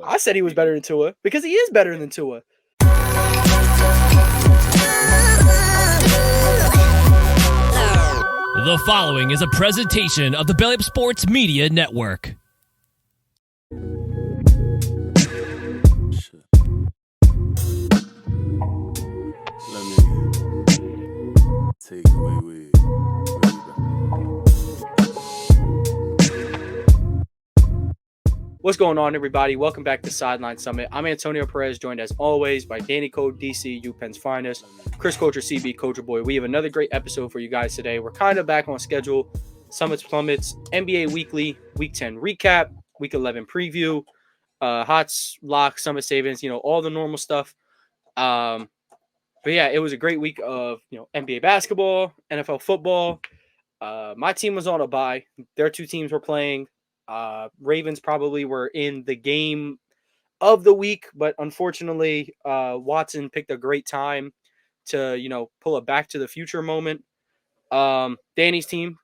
I said he was better than Tua because he is better than Tua. The following is a presentation of the Belly Up Sports Media Network. Let me take away with. What's going on, everybody? Welcome back to Sideline Summit. I'm Antonio Perez, joined as always by Danny Code, DC, UPenn's finest, Chris Coacher, CB, Coacher Boy. We have another great episode for you guys today. We're kind of back on schedule. Summits, Plummets, NBA Weekly, Week 10 recap, Week 11 preview, Hots, Locks, Summit Savings, all the normal stuff. But yeah, it was a great week of, NBA basketball, NFL football. My team was on a bye. Their two teams were playing. Ravens probably were in the game of the week, but unfortunately, Watson picked a great time to, pull a back to the future moment. Danny's team,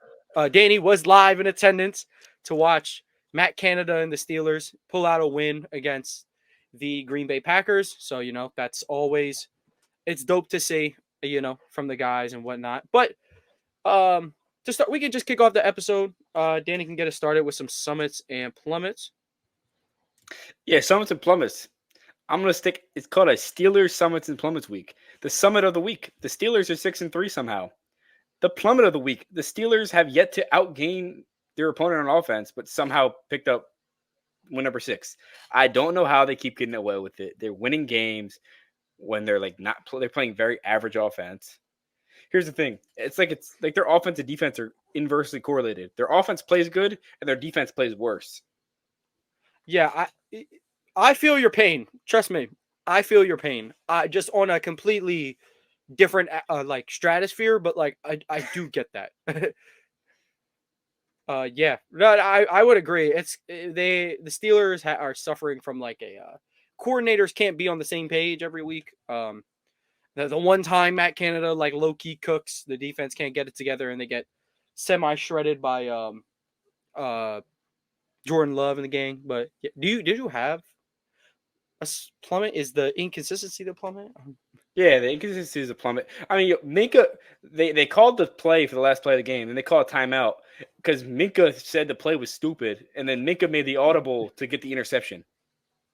Danny was live in attendance to watch Matt Canada and the Steelers pull out a win against the Green Bay Packers. So, that's always, it's dope to see, from the guys and whatnot. But, to start, we can just kick off the episode. Danny can get us started with some summits and plummets. Yeah, summits and plummets. I'm gonna stick. It's called a Steelers Summits and Plummets week. The summit of the week. The Steelers are 6-3 somehow. The plummet of the week. The Steelers have yet to outgain their opponent on offense, but somehow picked up win number 6. I don't know how they keep getting away with it. They're winning games when they're they're playing very average offense. Here's the thing. It's like their offense and defense are inversely correlated. Their offense plays good and their defense plays worse. Yeah, I feel your pain. Trust me. I feel your pain. Just on a completely different stratosphere, but I do get that. Yeah. No, I would agree. The Steelers are suffering from coordinators can't be on the same page every week. The one time Matt Canada low-key cooks, the defense can't get it together and they get semi-shredded by Jordan Love and the gang. But did you have a plummet? Is the inconsistency the plummet? Yeah, the inconsistency is a plummet. I mean, Minka, they called the play for the last play of the game, and they called a timeout because Minka said the play was stupid, and then Minka made the audible to get the interception.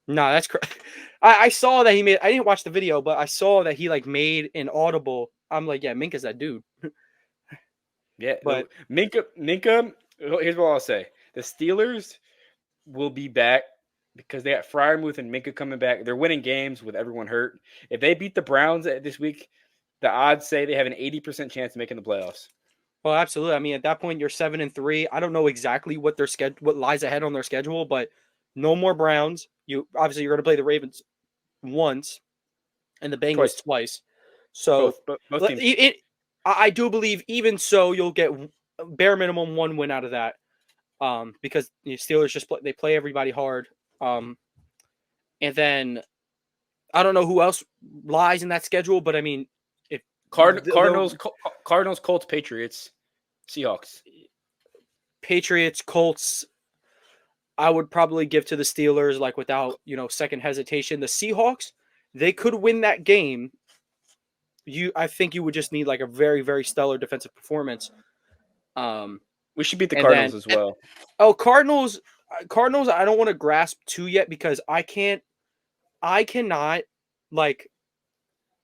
No, that's correct. I saw that he made. I didn't watch the video, but I saw that he made an audible. I'm like, yeah, Minka's that dude. Yeah, but Minka. Here's what I'll say: the Steelers will be back because they got Freiermuth and Minka coming back. They're winning games with everyone hurt. If they beat the Browns this week, the odds say they have an 80% chance of making the playoffs. Well, absolutely. I mean, at that point, you're 7-3. I don't know exactly what what lies ahead on their schedule, but no more Browns. You're going to play the Ravens once, and the Bengals twice. So both teams. I do believe even so you'll get bare minimum one win out of that, because the Steelers they play everybody hard, and then I don't know who else lies in that schedule, but I mean, if Cardinals, Colts, Patriots, Seahawks, Colts. I would probably give to the Steelers without second hesitation. The Seahawks, they could win that game. I think you would just need a very, very stellar defensive performance. We should beat the Cardinals as well. Cardinals. I don't want to grasp too yet because I cannot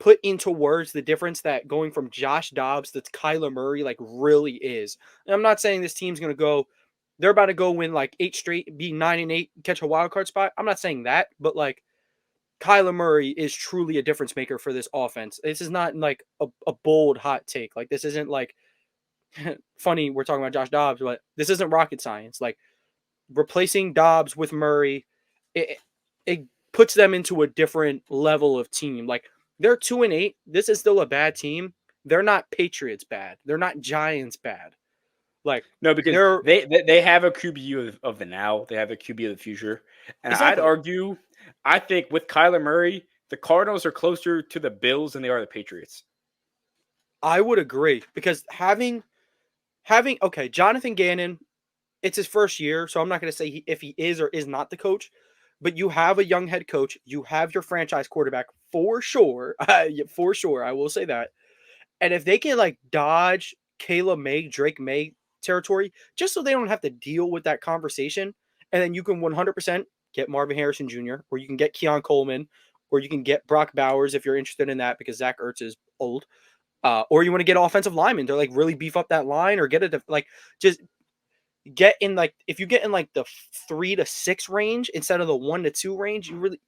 put into words the difference that going from Josh Dobbs to Kyler Murray really is. And I'm not saying this team's going to go. They're about to go win 8 straight, be 9-8, catch a wild card spot. I'm not saying that, but Kyler Murray is truly a difference maker for this offense. This is not a bold hot take. This isn't funny. We're talking about Josh Dobbs, but this isn't rocket science. Replacing Dobbs with Murray, it puts them into a different level of team. They're 2-8. This is still a bad team. They're not Patriots bad. They're not Giants bad. No, because they have a QB of the now. They have a QB of the future. And exactly. I'd argue, I think with Kyler Murray, the Cardinals are closer to the Bills than they are the Patriots. I would agree because having Jonathan Gannon, it's his first year, so I'm not going to say if he is or is not the coach, but you have a young head coach. You have your franchise quarterback for sure. For sure. I will say that. And if they can like dodge Kayla May, Drake May territory, just so they don't have to deal with that conversation, and then you can 100% get Marvin Harrison Jr., or you can get Keon Coleman, or you can get Brock Bowers if you're interested in that because Zach Ertz is old. Or you want to get offensive linemen to like really beef up that line, or get it to like just get in like if you get in like the 3 to 6 range instead of the 1 to 2 range, you really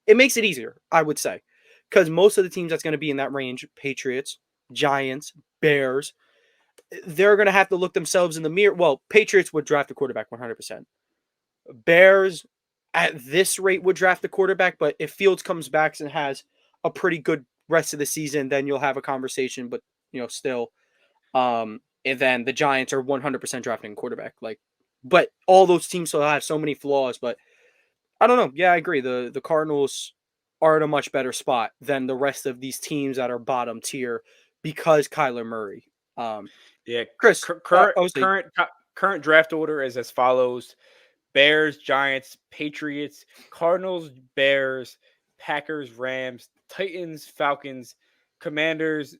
it makes it easier, I would say, because most of the teams that's going to be in that range, Patriots, Giants, Bears, they're going to have to look themselves in the mirror. Well, Patriots would draft a quarterback 100%. Bears at this rate would draft the quarterback, but if Fields comes back and has a pretty good rest of the season, then you'll have a conversation. But still, and then the Giants are 100% drafting a quarterback. Like, but all those teams still have so many flaws. But I don't know. Yeah, I agree. The Cardinals are in a much better spot than the rest of these teams that are bottom tier because Kyler Murray. Yeah, Chris, current draft order is as follows: Bears, Giants, Patriots, Cardinals, Bears, Packers, Rams, Titans, Falcons, Commanders.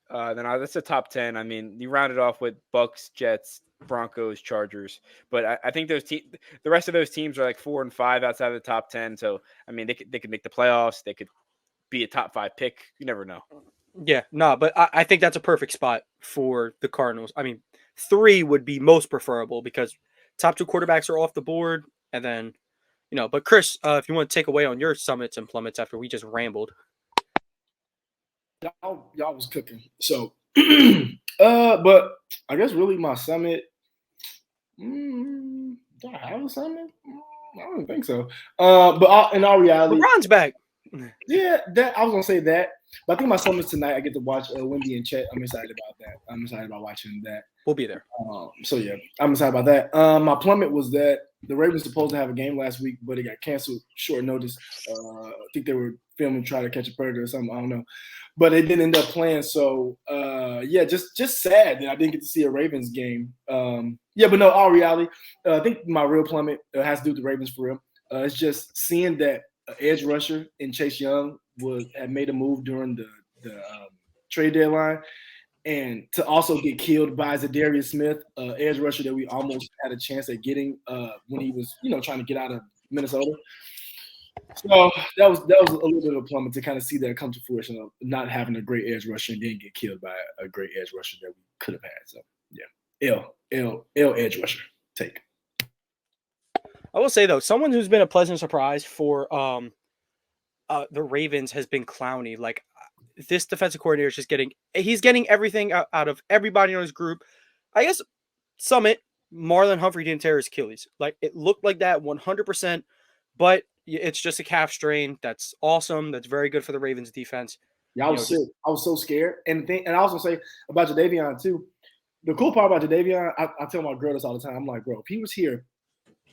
That's the top 10. I mean, you round it off with Bucks, Jets, Broncos, Chargers. But I think the rest of those teams are like 4 and 5 outside of the top 10. So I mean, they could make the playoffs. They could be a top 5 pick. You never know. Yeah, no, but I think that's a perfect spot for the Cardinals. I mean, 3 would be most preferable because top 2 quarterbacks are off the board, and then But Chris, if you want to take away on your summits and plummets after we just rambled. Y'all was cooking. So, but I guess really my summit. Do I have a summit? I don't think so. But in all reality, LeBron's back. Yeah, that I was gonna say that. But I think my summit's tonight. I get to watch Wendy and Chet. I'm excited about that. I'm excited about watching that. We'll be there. So yeah, I'm excited about that. My plummet was that the Ravens supposed to have a game last week, but it got canceled short notice. I think they were filming Try to Catch a Predator or something. I don't know, but it didn't end up playing. So yeah, just sad that I didn't get to see a Ravens game. Yeah, but no, all reality, I think my real plummet has to do with the Ravens for real. It's just seeing that edge rusher in Chase Young had made a move during the trade deadline. And to also get killed by Zadarius Smith, edge rusher that we almost had a chance at getting when he was, trying to get out of Minnesota. So that was a little bit of a plummet to kind of see that come to fruition of not having a great edge rusher and then get killed by a great edge rusher that we could have had. So yeah, L edge rusher take. I will say though, someone who's been a pleasant surprise for the Ravens has been Clowney. Like, this defensive coordinator is just he's getting everything out of everybody on his group. I guess Summit, Marlon Humphrey didn't tear his Achilles. Like, it looked like that 100%, but it's just a calf strain. That's awesome. That's very good for the Ravens defense. Yeah, I was sick. I was so scared. And I also say about Jadeveon too. The cool part about Jadeveon, I tell my girl this all the time. I'm like, bro, if he was here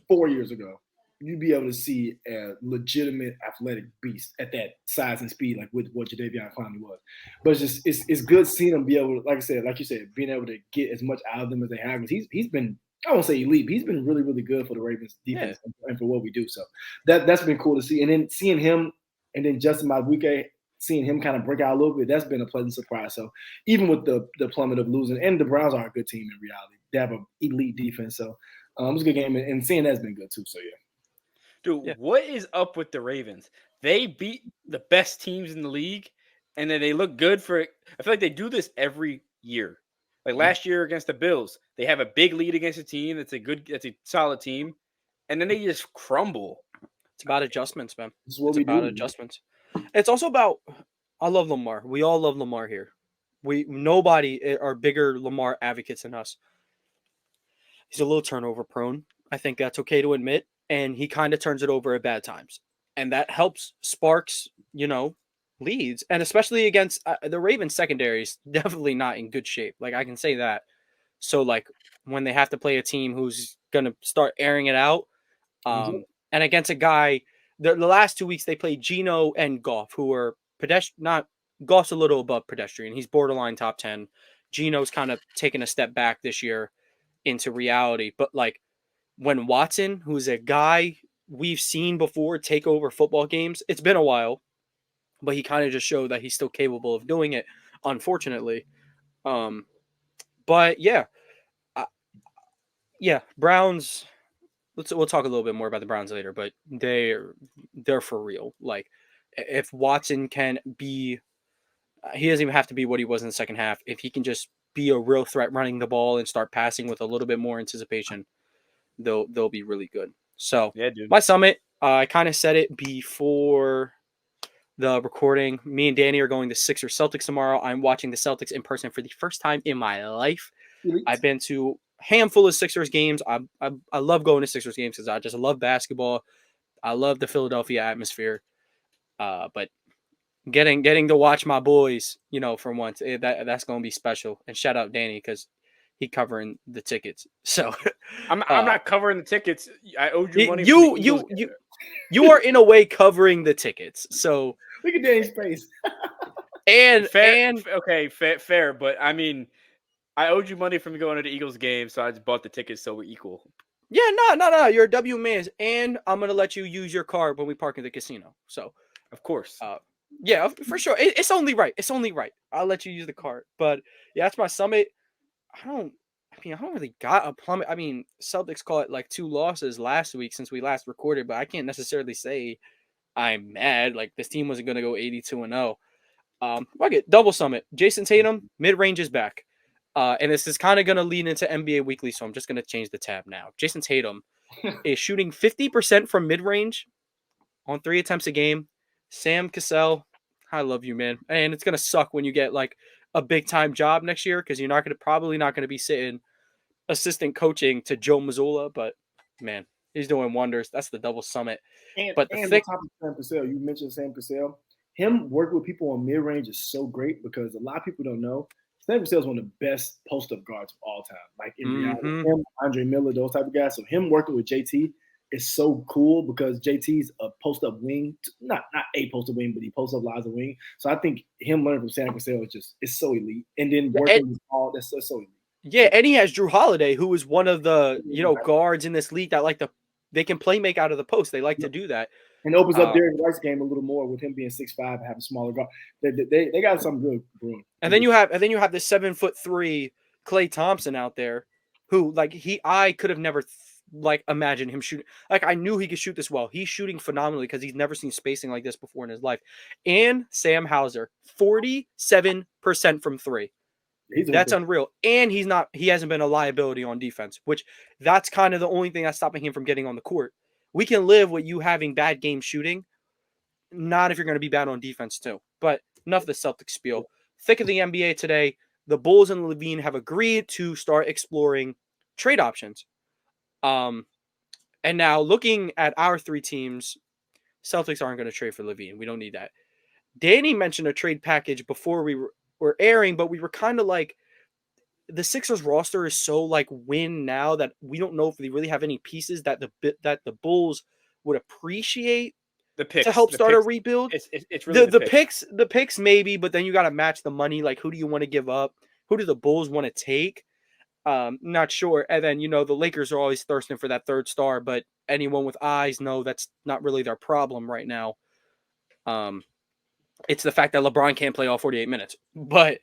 4 years ago, you'd be able to see a legitimate athletic beast at that size and speed, like with what Jadeveon Clowney was. But it's good seeing him be able to, like you said, being able to get as much out of them as they have. Because he's been, I won't say elite, but he's been really, really good for the Ravens defense and for what we do. So that's been cool to see. And then seeing him and then Justin Madubuike, seeing him kind of break out a little bit, that's been a pleasant surprise. So even with the plummet of losing, and the Browns are a good team in reality. They have an elite defense. So it was a good game. And seeing that's been good too. So yeah. Dude, what is up with the Ravens? They beat the best teams in the league, and then they look good for it. I feel like they do this every year. Like last year against the Bills, they have a big lead against a team that's a solid team, and then they just crumble. It's about adjustments, man. It's about adjustments. It's also about, I love Lamar. We all love Lamar here. Nobody are bigger Lamar advocates than us. He's a little turnover prone. I think that's okay to admit. And he kind of turns it over at bad times. And that helps sparks, leads. And especially against the Ravens secondary is definitely not in good shape. Like, I can say that. So, like, when they have to play a team who's going to start airing it out, and against a guy, the last 2 weeks they played Geno and Goff, who are Goff's a little above pedestrian. He's borderline top 10. Geno's kind of taken a step back this year into reality. But, like, when Watson, who's a guy we've seen before take over football games. It's been a while, but he kind of just showed that he's still capable of doing it, unfortunately. But yeah, Browns. We'll talk a little bit more about the Browns later, but they're for real. Like, if Watson can be, he doesn't even have to be what he was in the second half. If he can just be a real threat running the ball and start passing with a little bit more anticipation, they'll be really good. So Yeah, dude. my summit, I kind of said it before the recording. Me and Danny are going to Sixers Celtics tomorrow. I'm watching the Celtics in person for the first time in my life. I've been to a handful of Sixers games. I love going to Sixers games because I just love basketball. I love the Philadelphia atmosphere. But getting to watch my boys, for once, that's going to be special. And shout out Danny because he covering the tickets. So I'm not covering the tickets. I owed you money. You are in a way covering the tickets. So look at Danny's face. Fair. But I mean, I owed you money from going to the Eagles game, so I just bought the tickets so we're equal. Yeah, no. You're a W man, and I'm gonna let you use your card when we park in the casino. So, of course. Yeah, for sure. It's only right. It's only right. I'll let you use the card. But yeah, that's my summit. I don't really got a plummet. I mean, Celtics caught like 2 losses last week since we last recorded, but I can't necessarily say I'm mad. Like, this team wasn't gonna go 82-0. Fuck it. Double summit. Jason Tatum, mid-range is back. And this is kind of going to lead into NBA Weekly, so I'm just going to change the tab now. Jason Tatum is shooting 50% from mid-range on 3 attempts a game. Sam Cassell, I love you, man. And it's going to suck when you get like a big-time job next year because you're probably not going to be sitting assistant coaching to Joe Mazzulla, but man, he's doing wonders. That's the double summit. But on top of Sam Cassell, you mentioned Sam Cassell. Him working with people on mid-range is so great because a lot of people don't know Sam Cassell is one of the best post-up guards of all time. Like in reality, him, Andre Miller, those type of guys. So him working with JT is so cool because JT's a post-up wing, not a post-up wing, but he posts up lies of wing. So I think him learning from Sam Cassell is so elite. And then working with all that's so elite. Yeah, and he has Drew Holiday, who is one of the guards in this league that they can play make out of the post. They like to do that. And opens up Derrick White's game a little more with him being 6'5" and having smaller guard. They got something good brewing. And then you have this 7'3" Klay Thompson out there, who I could have never imagined him shooting. Like, I knew he could shoot this well. He's shooting phenomenally because he's never seen spacing like this before in his life. And Sam Hauser, 47% from 3. That's unreal. And he hasn't been a liability on defense, which that's kind of the only thing that's stopping him from getting on the court. We can live with you having bad game shooting, not if you're going to be bad on defense too. But enough of the Celtics spiel. Thick of the NBA today, the Bulls and Levine have agreed to start exploring trade options. And now looking at our 3 teams, Celtics aren't going to trade for Levine. We don't need that. Danny mentioned a trade package before we were airing, but we were kind of like, the Sixers roster is so win now that we don't know if they really have any pieces that the Bulls would appreciate the picks to help start a rebuild. It's really the picks maybe, but then you got to match the money. Like, who do you want to give up? Who do the Bulls want to take? Not sure. And then the Lakers are always thirsting for that 3rd star, but anyone with eyes know that's not really their problem right now. It's the fact that LeBron can't play all 48 minutes. But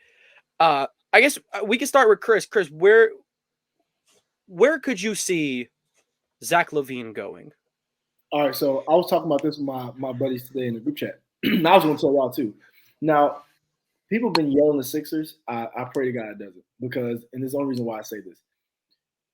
I guess we can start with Chris. Chris, where could you see Zach LaVine going? All right, so I was talking about this with my buddies today in the group chat. And I was going to tell y'all too. Now, people have been yelling the Sixers. I pray to God it doesn't because, and there's the only reason why I say this.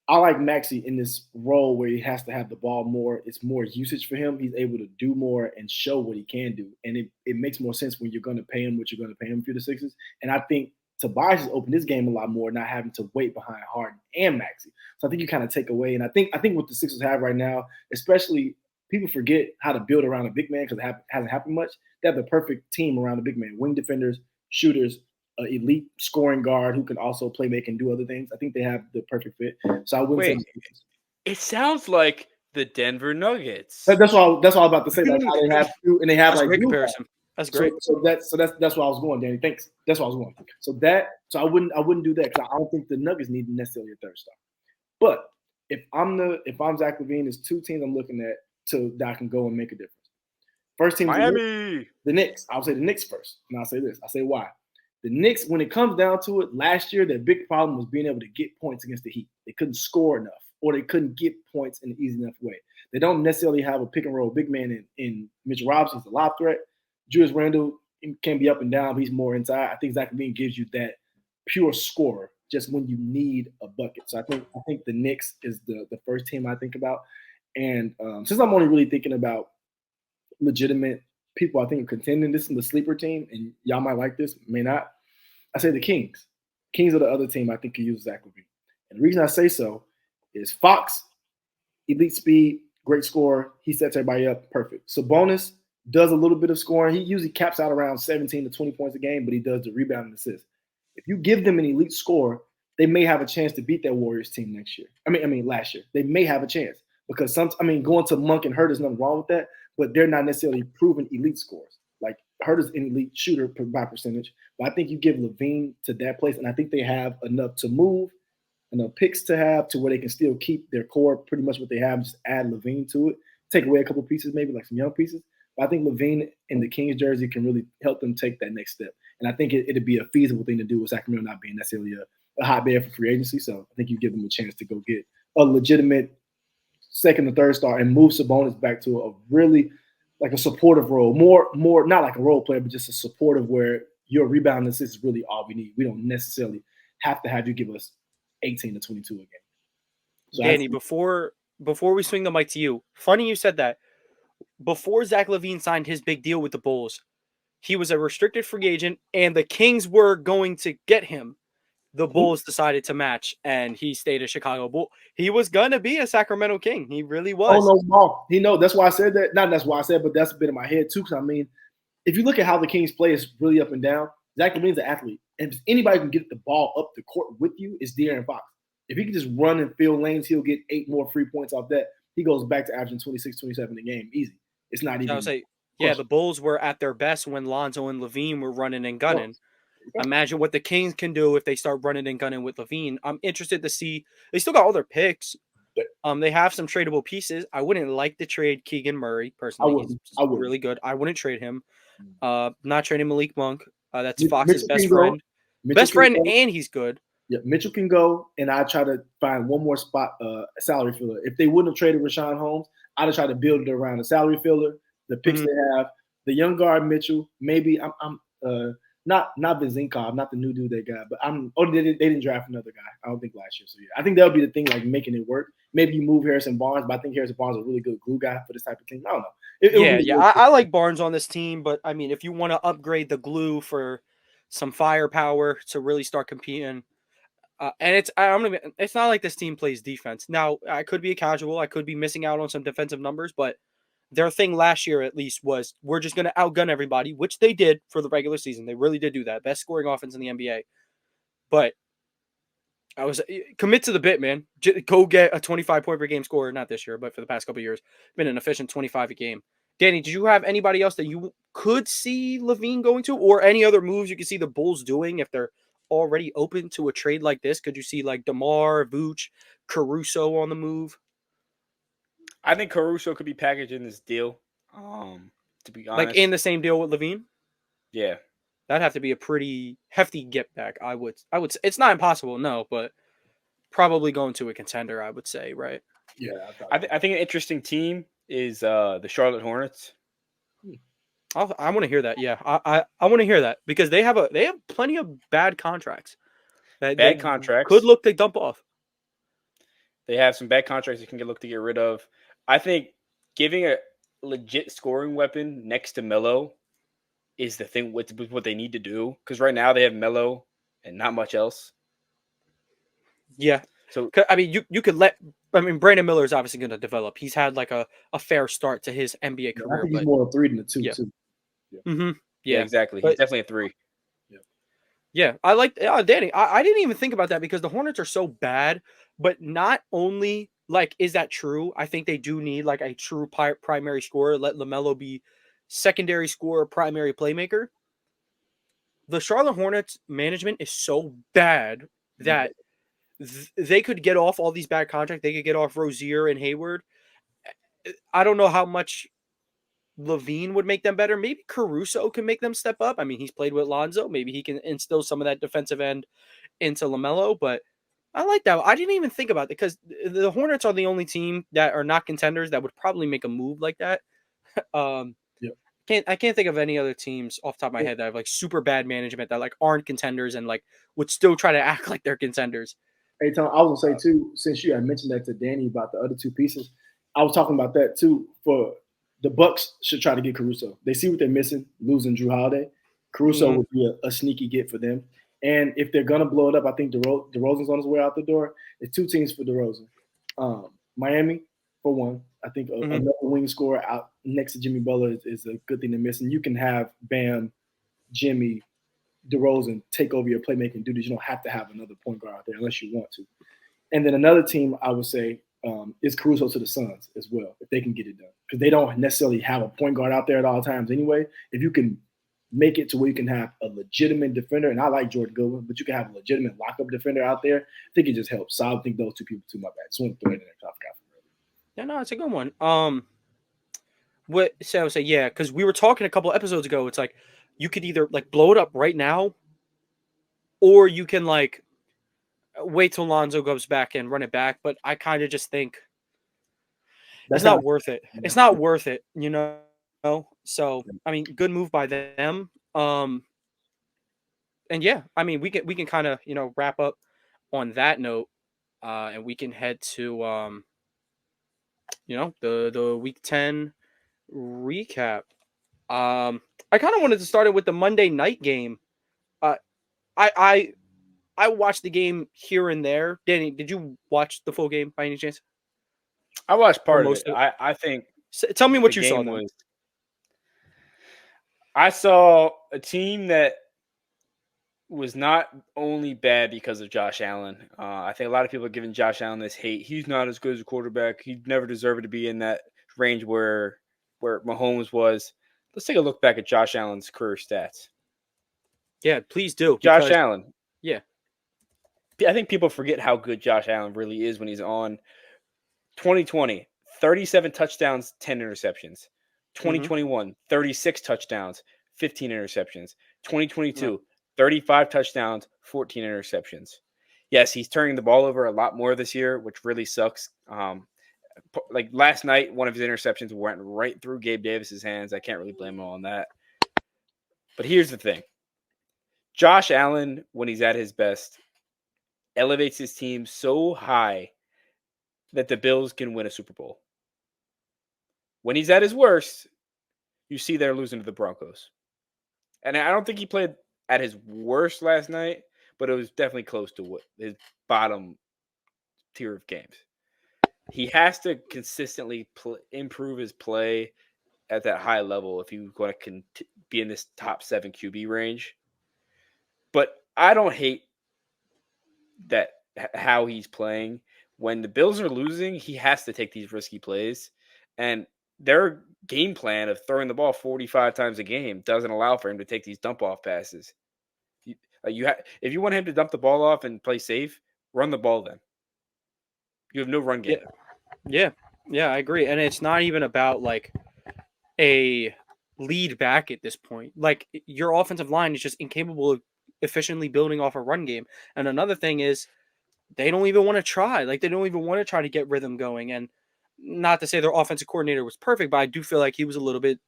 I like Maxey in this role where he has to have the ball more. It's more usage for him. He's able to do more and show what he can do. And it makes more sense when you're going to pay him what you're going to pay him for the Sixers. And I think Tobias has opened his game a lot more, not having to wait behind Harden and Maxey. So I think you kind of take away. And I think what the Sixers have right now, especially people forget how to build around a big man because it hasn't happened much. They have the perfect team around the big man: wing defenders, shooters, elite scoring guard who can also play make and do other things. I think they have the perfect fit. So I wouldn't say it sounds like the Denver Nuggets. That's all I'm about to say. Like how they have two, and they have great comparison. That's great. So that's where I was going, Danny. Thanks. That's where I was going. So I wouldn't do that because I don't think the Nuggets need necessarily a 3rd star. But if I'm Zach LaVine, there's 2 teams I'm looking at. that can go and make a difference. First team, Miami. the Knicks. I'll say the Knicks first, and I'll say this. I'll say why. The Knicks, when it comes down to it, last year their big problem was being able to get points against the Heat. They couldn't score enough, or they couldn't get points in an easy enough way. They don't necessarily have a pick and roll big man in Mitchell Robinson. He's a lob threat. Julius Randle can be up and down, but he's more inside. I think Zach LaVine gives you that pure scorer just when you need a bucket. So I think the Knicks is the first team I think about. And since I'm only really thinking about legitimate people I think are contending, this is the sleeper team, and y'all might like this, may not. I say the Kings. Kings are the other team I think can use Zach LaVine. And the reason I say so is Fox, elite speed, great scorer. He sets everybody up perfect. Sabonis does a little bit of scoring. He usually caps out around 17 to 20 points a game, but he does the rebound and assist. If you give them an elite score, they may have a chance to beat that Warriors team next year. I mean last year. They may have a chance because going to Monk and Hurt is nothing wrong with that, but they're not necessarily proven elite scores. Like Hurt is an elite shooter by percentage, but I think you give LaVine to that place, and I think they have enough to move, enough picks to have to where they can still keep their core pretty much what they have, just add LaVine to it, take away a couple pieces, maybe like some young pieces. But I think LaVine in the Kings jersey can really help them take that next step. And I think it'd be a feasible thing to do with Sacramento not being necessarily a hotbed for free agency. So I think you give them a chance to go get a legitimate second or third star and move Sabonis back to a really like a supportive role, more not like a role player, but just a supportive where your rebound and assist is really all we need. We don't necessarily have to have you give us 18 to 22 a game. So Danny, before we swing the mic to you, funny you said that. Before Zach LaVine signed his big deal with the Bulls, he was a restricted free agent, and the Kings were going to get him. The Bulls decided to match, and he stayed a Chicago Bull. He was going to be a Sacramento King. He really was. Oh, no. He knows. That's why I said that. Not that's why I said, but that's a bit in my head, too, because, I mean, if you look at how the Kings play, it's really up and down. Zach LaVine's an athlete, and if anybody can get the ball up the court with you, it's De'Aaron Fox. If he can just run and fill lanes, he'll get 8 more free points off that. He goes back to averaging 26, 27 a game. Easy. It's not even. I would say, yeah, the Bulls were at their best when Lonzo and LaVine were running and gunning. Imagine what the Kings can do if they start running and gunning with LaVine. I'm interested to see. They still got all their picks. They have some tradable pieces. I wouldn't like to trade Keegan Murray personally. He's really good. I wouldn't trade him. Not trading Malik Monk. That's Fox's best friend. And he's good. Yeah, Mitchell can go, and I try to find one more spot, salary filler. If they wouldn't have traded Rashawn Holmes, I'd have tried to build it around the salary filler, the picks they have, the young guard Mitchell. Maybe I'm not Vizinkov, not the new dude they got, but they didn't draft another guy. I don't think last year. So yeah, I think that'll be the thing, like making it work. Maybe you move Harrison Barnes, but I think Harrison Barnes is a really good glue guy for this type of thing. I don't know. I like Barnes on this team, but I mean, if you want to upgrade the glue for some firepower to really start competing. And it's not like this team plays defense. Now, I could be a casual. I could be missing out on some defensive numbers, but their thing last year at least was we're just going to outgun everybody, which they did for the regular season. They really did do that. Best scoring offense in the NBA. But I was commit to the bit, man. Go get a 25-point per game scorer, not this year, but for the past couple of years, been an efficient 25 a game. Danny, did you have anybody else that you could see LaVine going to, or any other moves you could see the Bulls doing if they're already open to a trade like this? Could you see like DeMar, Vooch, Caruso on the move? I think Caruso could be packaged in this deal. To be honest, like in the same deal with LaVine. Yeah, that'd have to be a pretty hefty get back. I would. It's not impossible, no, but probably going to a contender. I would say, right? Yeah, I think an interesting team is the Charlotte Hornets. I want to hear that. Yeah, I want to hear that because they have plenty of bad contracts. Bad contracts could look to dump off. They have some bad contracts they can look to get rid of. I think giving a legit scoring weapon next to Melo is the thing with what they need to do, because right now they have Melo and not much else. Yeah. So I mean, you could Brandon Miller is obviously going to develop. He's had like a fair start to his NBA career. I think he's more a 3 than a 2 too. Yeah. Mm-hmm. Yeah, exactly. He's definitely a 3. Yeah, I like Danny. I didn't even think about that because the Hornets are so bad. But not only like is that true? I think they do need like a true primary scorer. Let LaMelo be secondary scorer, primary playmaker. The Charlotte Hornets management is so bad that they could get off all these bad contracts. They could get off Rozier and Hayward, I don't know how much Levine would make them better. Maybe Caruso can make them step up. I mean, he's played with Lonzo. Maybe he can instill some of that defensive end into LaMelo. But I like that. I didn't even think about it because the Hornets are the only team that are not contenders that would probably make a move like that. Yep. I can't think of any other teams off the top of my head that have like super bad management that like aren't contenders and like would still try to act like they're contenders. Hey Tom, I was gonna say too, since you had mentioned that to Danny about the other two pieces, I was talking about that too. For the Bucks should try to get Caruso. They see what they're missing, losing Drew Holiday. Caruso would be a sneaky get for them. And if they're gonna blow it up, I think DeRozan's on his way out the door. There's two teams for DeRozan. Miami, for one. I think another wing scorer out next to Jimmy Butler is a good thing to miss. And you can have Bam, Jimmy, DeRozan take over your playmaking duties. You don't have to have another point guard out there unless you want to. And then another team I would say is Caruso to the Suns as well, if they can get it done. Because they don't necessarily have a point guard out there at all times anyway. If you can make it to where you can have a legitimate defender, and I like Jordan Goodwin, but you can have a legitimate lockup defender out there, I think it just helps. So I think those two people too, my bad. Just want to throw it in there. Yeah, no, it's a good one. What so I would say, yeah, because we were talking a couple episodes ago. It's like you could either like blow it up right now, or you can like wait till Lonzo goes back and run it back. But I kind of just think it's not worth it. It's not worth it, you know. So I mean, good move by them. And yeah, I mean, we can kind of wrap up on that note, and we can head to the Week 10 recap. I kind of wanted to start it with the Monday night game. I watched the game here and there. Danny, did you watch the full game by any chance? I watched part of it. I think. Tell me what you saw. I saw a team that was not only bad because of Josh Allen. I think a lot of people are giving Josh Allen this hate. He's not as good as a quarterback. He never deserved to be in that range where Mahomes was. Let's take a look back at Josh Allen's career stats. Yeah, please do. Josh Allen. Yeah. I think people forget how good Josh Allen really is when he's on. 2020, 37 touchdowns, 10 interceptions. 2021, 36 touchdowns, 15 interceptions. 2022, 35 touchdowns, 14 interceptions. Yes, he's turning the ball over a lot more this year, which really sucks. Like last night, one of his interceptions went right through Gabe Davis's hands. I can't really blame him on that. But here's the thing. Josh Allen, when he's at his best, elevates his team so high that the Bills can win a Super Bowl. When he's at his worst, you see they're losing to the Broncos. And I don't think he played at his worst last night, but it was definitely close to what his bottom tier of games. He has to consistently improve his play at that high level if he's going to be in this top 7 QB range. But I don't hate that how he's playing. When the Bills are losing, he has to take these risky plays. And their game plan of throwing the ball 45 times a game doesn't allow for him to take these dump-off passes. If you want him to dump the ball off and play safe, run the ball then. You have no run game. Yeah, I agree. And it's not even about like a lead back at this point. Like your offensive line is just incapable of efficiently building off a run game. And another thing is they don't even want to try. Like they don't even want to try to get rhythm going. And not to say their offensive coordinator was perfect, but I do feel like he was a little bit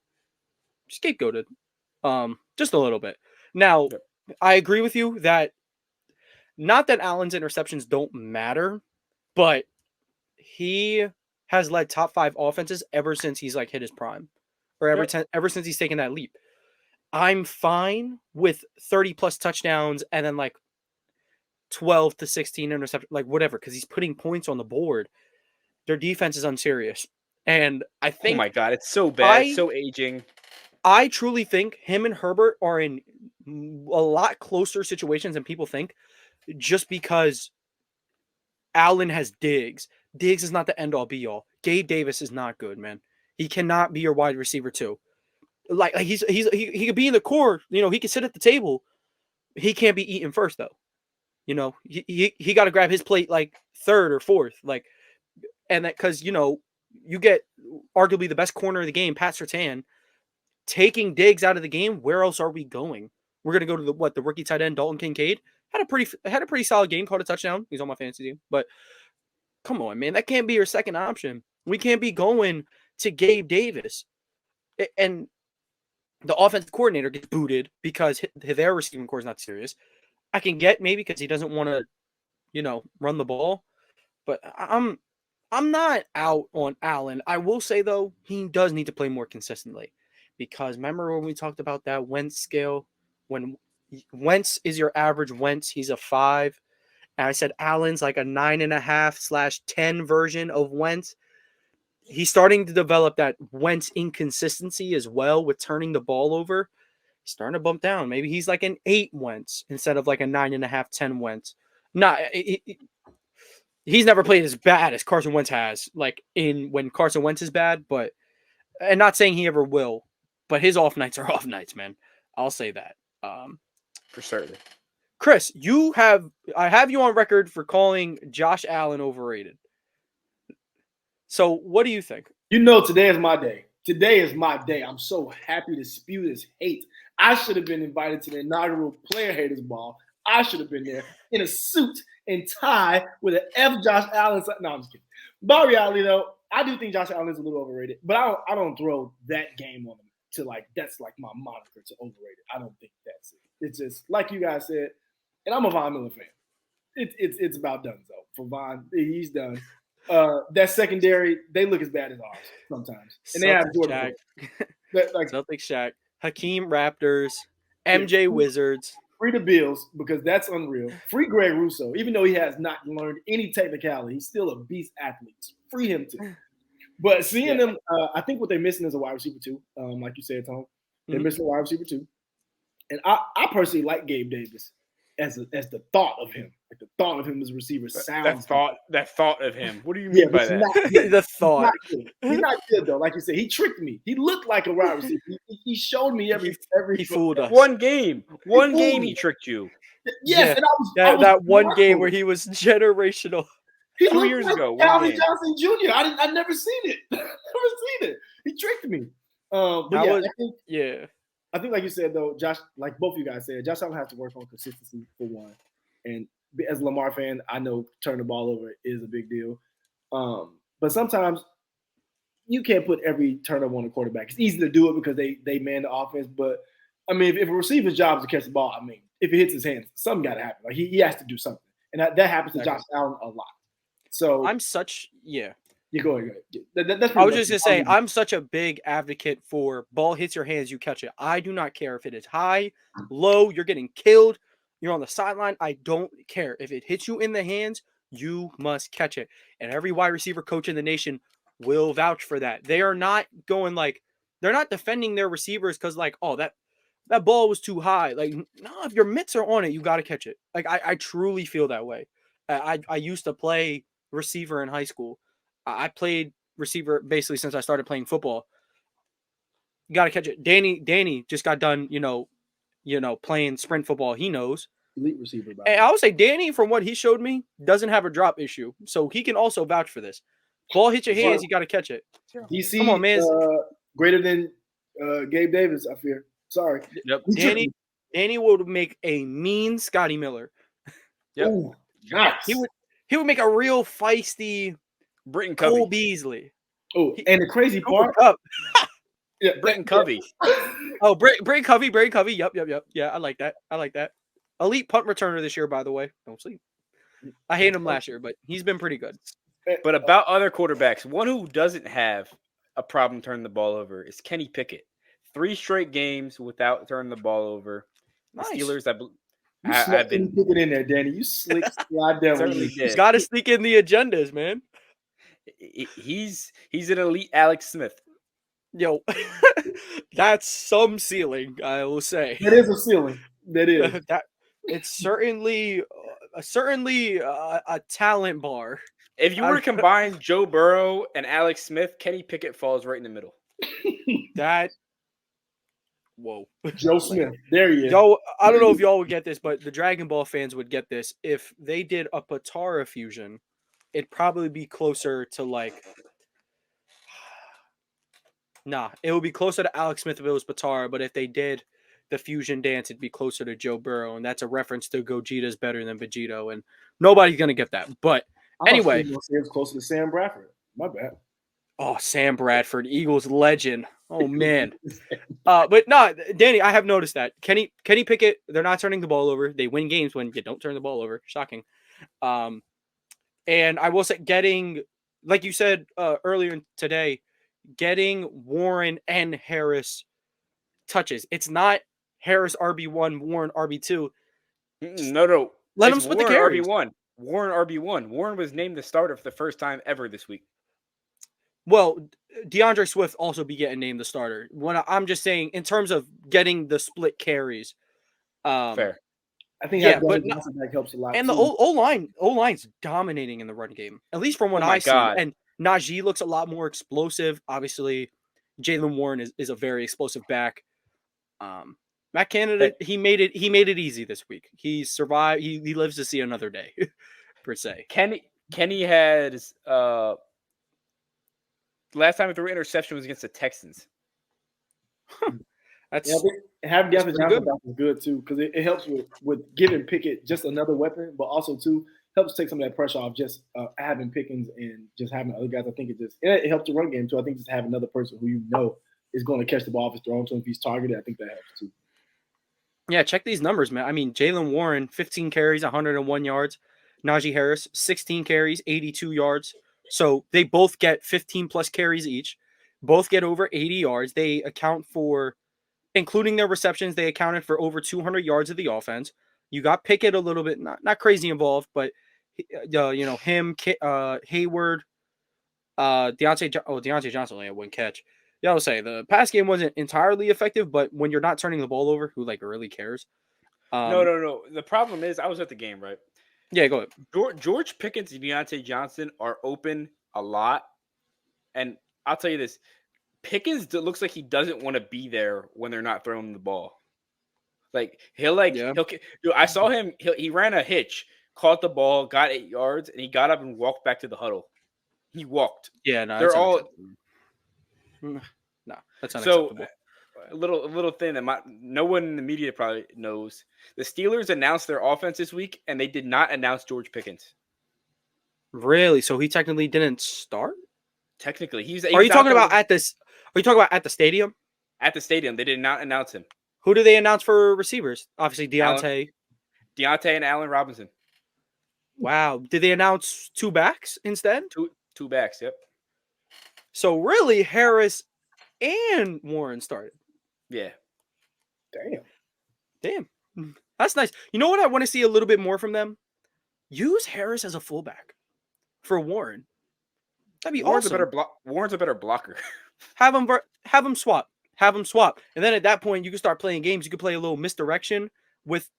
scapegoated. Just a little bit. Now, I agree with you that not that Allen's interceptions don't matter, but he has led top 5 offenses ever since he's like hit his prime, or ever since he's taken that leap. I'm fine with 30 plus touchdowns and then like 12 to 16 interceptions, like whatever, because he's putting points on the board. Their defense is unserious. And I think, oh my God, it's so bad. It's so aging. I truly think him and Herbert are in a lot closer situations than people think, just because Allen has Diggs. Diggs is not the end all be all. Gabe Davis is not good, man. He cannot be your wide receiver too. Like he could be in the core, he could sit at the table. He can't be eating first though. He got to grab his plate like third or fourth, like, and that because You get arguably the best corner of the game, Pat Surtain, taking Diggs out of the game. Where else are we going? We're gonna go to the rookie tight end Dalton Kincaid had a pretty solid game, caught a touchdown. He's on my fantasy team, but come on, man, that can't be your second option. We can't be going to Gabe Davis, and the offensive coordinator gets booted because their receiving core is not serious. I can get maybe because he doesn't want to, run the ball, but I'm not out on Allen. I will say though, he does need to play more consistently, because remember when we talked about that Wentz scale, when Wentz is your average Wentz, he's a 5. And I said Allen's like a 9.5/10 version of Wentz. He's starting to develop that Wentz inconsistency as well with turning the ball over. He's starting to bump down. Maybe he's like an 8 Wentz instead of like a 9.5/10 Wentz. He's never played as bad as Carson Wentz has, like when Carson Wentz is bad, and not saying he ever will, but his off nights are off nights, man. I'll say that. For certain. Chris, I have you on record for calling Josh Allen overrated. So what do you think? Today is my day. Today is my day. I'm so happy to spew this hate. I should have been invited to the inaugural Player Haters Ball. I should have been there in a suit and tie with an F Josh Allen. No, I'm just kidding. But reality, though, I do think Josh Allen is a little overrated. But I don't throw that game on him to that's like my moniker to overrated. I don't think that's it. It's just like you guys said, and I'm a Von Miller fan. It's about done though. For Von, he's done. That secondary, they look as bad as ours sometimes. And they have Jordan. Celtics Shaq, Hakeem Raptors, MJ Wizards. Free the Bills, because that's unreal. Free Greg Russo, even though he has not learned any technicality, he's still a beast athlete. Free him too. But seeing them, I think what they're missing is a wide receiver too. Like you said, Tom, they're missing a wide receiver too. And I personally like Gabe Davis as the thought of him. Like the thought of him as a receiver sounds. That thought of him. What do you mean by that? The thought. He's not good though. Like you said, he tricked me. He looked like a wide receiver. He showed me every. He fooled us. One game he tricked you. Yes, and that one game where he was generational. He 2 years ago. Calvin Johnson Jr. I'd never seen it. Never seen it. He tricked me. I think, like you said, though, Josh, like both of you guys said, Josh Allen has to work on consistency for one. And as a Lamar fan, I know turning the ball over is a big deal. But sometimes you can't put every turnover on the quarterback. It's easy to do it because they man the offense. But, I mean, if a receiver's job is to catch the ball, I mean, if it hits his hands, something got to happen. Like he has to do something. And that happens to Josh Allen a lot. So You go ahead. That's I was just going to say, I'm such a big advocate for ball hits your hands, you catch it. I do not care if it is high, low, you're getting killed, you're on the sideline. I don't care. If it hits you in the hands, you must catch it. And every wide receiver coach in the nation will vouch for that. They are not going they're not defending their receivers because that ball was too high. Like, no, if your mitts are on it, you got to catch it. Like, I truly feel that way. I used to play receiver in high school. I played receiver basically since I started playing football. You got to catch it. Danny just got done, playing sprint football. He knows. Elite receiver. And I would say Danny, from what he showed me, doesn't have a drop issue. So he can also vouch for this. Ball hits your hands, you got to catch it. DC, come on, man. Greater than Gabe Davis, I fear. Sorry. Yep. Danny would make a mean Scotty Miller. Yep. Ooh, nice. He would make a real feisty Britton Covey. Cole Beasley. Oh, and the crazy part. Yeah, Britton Covey. Oh, Britton Covey. Yep. Yeah, I like that. Elite punt returner this year, by the way. Don't sleep. I hated him last year, but he's been pretty good. But about other quarterbacks, one who doesn't have a problem turning the ball over is Kenny Pickett. 3 straight games without turning the ball over. The Nice. Steelers, I've been put it in there, Danny. You slick slide down. He's got to sneak in the agendas, man. He's an elite Alex Smith. Yo, that's some ceiling, I will say. That is a ceiling. That is. It's certainly a talent bar. If you were to combine Joe Burrow and Alex Smith, Kenny Pickett falls right in the middle. Whoa. Joe Smith. There he is. Yo, I don't know if y'all would get this, but the Dragon Ball fans would get this. If they did a Patara fusion, it'd probably be closer to Nah, it would be closer to Alex Smith if it was Batara, but if they did the fusion dance, it'd be closer to Joe Burrow, and that's a reference to Gogeta's better than Vegito, and nobody's gonna get that. But I thought anyway, you were gonna say it was closer to Sam Bradford. My bad. oh, Sam Bradford, Eagles legend. Oh man. But no, Danny, I have noticed that Kenny Pickett, they're not turning the ball over. They win games when you don't turn the ball over. Shocking. And I will say, getting, like you said earlier today, getting Warren and Harris touches. It's not Harris RB1, Warren RB2. No. Let It's them split the Warren carries. RB1. Warren RB1. Warren was named the starter for the first time ever this week. Well, DeAndre Swift also be getting named the starter. When I'm just saying, in terms of getting the split carries, Fair. I think Yeah, having but Johnson back helps a lot. and too. the O line's dominating in the run game, at least from what Oh my I see. God. And Najee looks a lot more explosive. Obviously, Jalen Warren is a very explosive back. Matt Canada, he made it easy this week. He survived. He lives to see another day, per se. Kenny had last time he threw an interception was against the Texans. That's Yeah, I think having That's DeAndre pretty Johnson good. back is good too because it helps with giving Pickett just another weapon, but also too helps take some of that pressure off just having Pickens and just having other guys. I think it helps the run game too. I think just having another person who you know is going to catch the ball if it's thrown to him if he's targeted. I think that helps too. Yeah, check these numbers, man. I mean, Jalen Warren, 15 carries, 101 yards. Najee Harris, 16 carries, 82 yards. So they both get 15 plus carries each. Both get over 80 yards. They account for, including their receptions, they accounted for over 200 yards of the offense. You got Pickett a little bit, not crazy involved, but him, Hayward, Deontay Johnson only had one catch. Yeah, I'll say the pass game wasn't entirely effective, but when you're not turning the ball over, who really cares? No. The problem is I was at the game, right? Yeah, go ahead. George Pickens and Deontay Johnson are open a lot. And I'll tell you this. Pickens looks like he doesn't want to be there when they're not throwing the ball. Like Yeah. dude, I saw him. He ran a hitch, caught the ball, got 8 yards, and he got up and walked back to the huddle. He walked. Yeah, no, They're that's all unacceptable. No, that's so unacceptable. a little thing that no one in the media probably knows. The Steelers announced their offense this week, and they did not announce George Pickens. Really? So he technically didn't start? Technically, Are you talking about at this? Are you talking about at the stadium? at the stadium? They did not announce him. Who do they announce for receivers? Obviously, Deontay. Deontay and Allen Robinson. Wow. Did they announce two backs instead? Two backs. Yep. So really, Harris and Warren started. Yeah. Damn. That's nice. You know what I want to see a little bit more from them? Use Harris as a fullback for Warren. That'd be Warren's awesome. Warren's a better blocker. Have them swap. And then at that point, you can start playing games. You can play a little misdirection with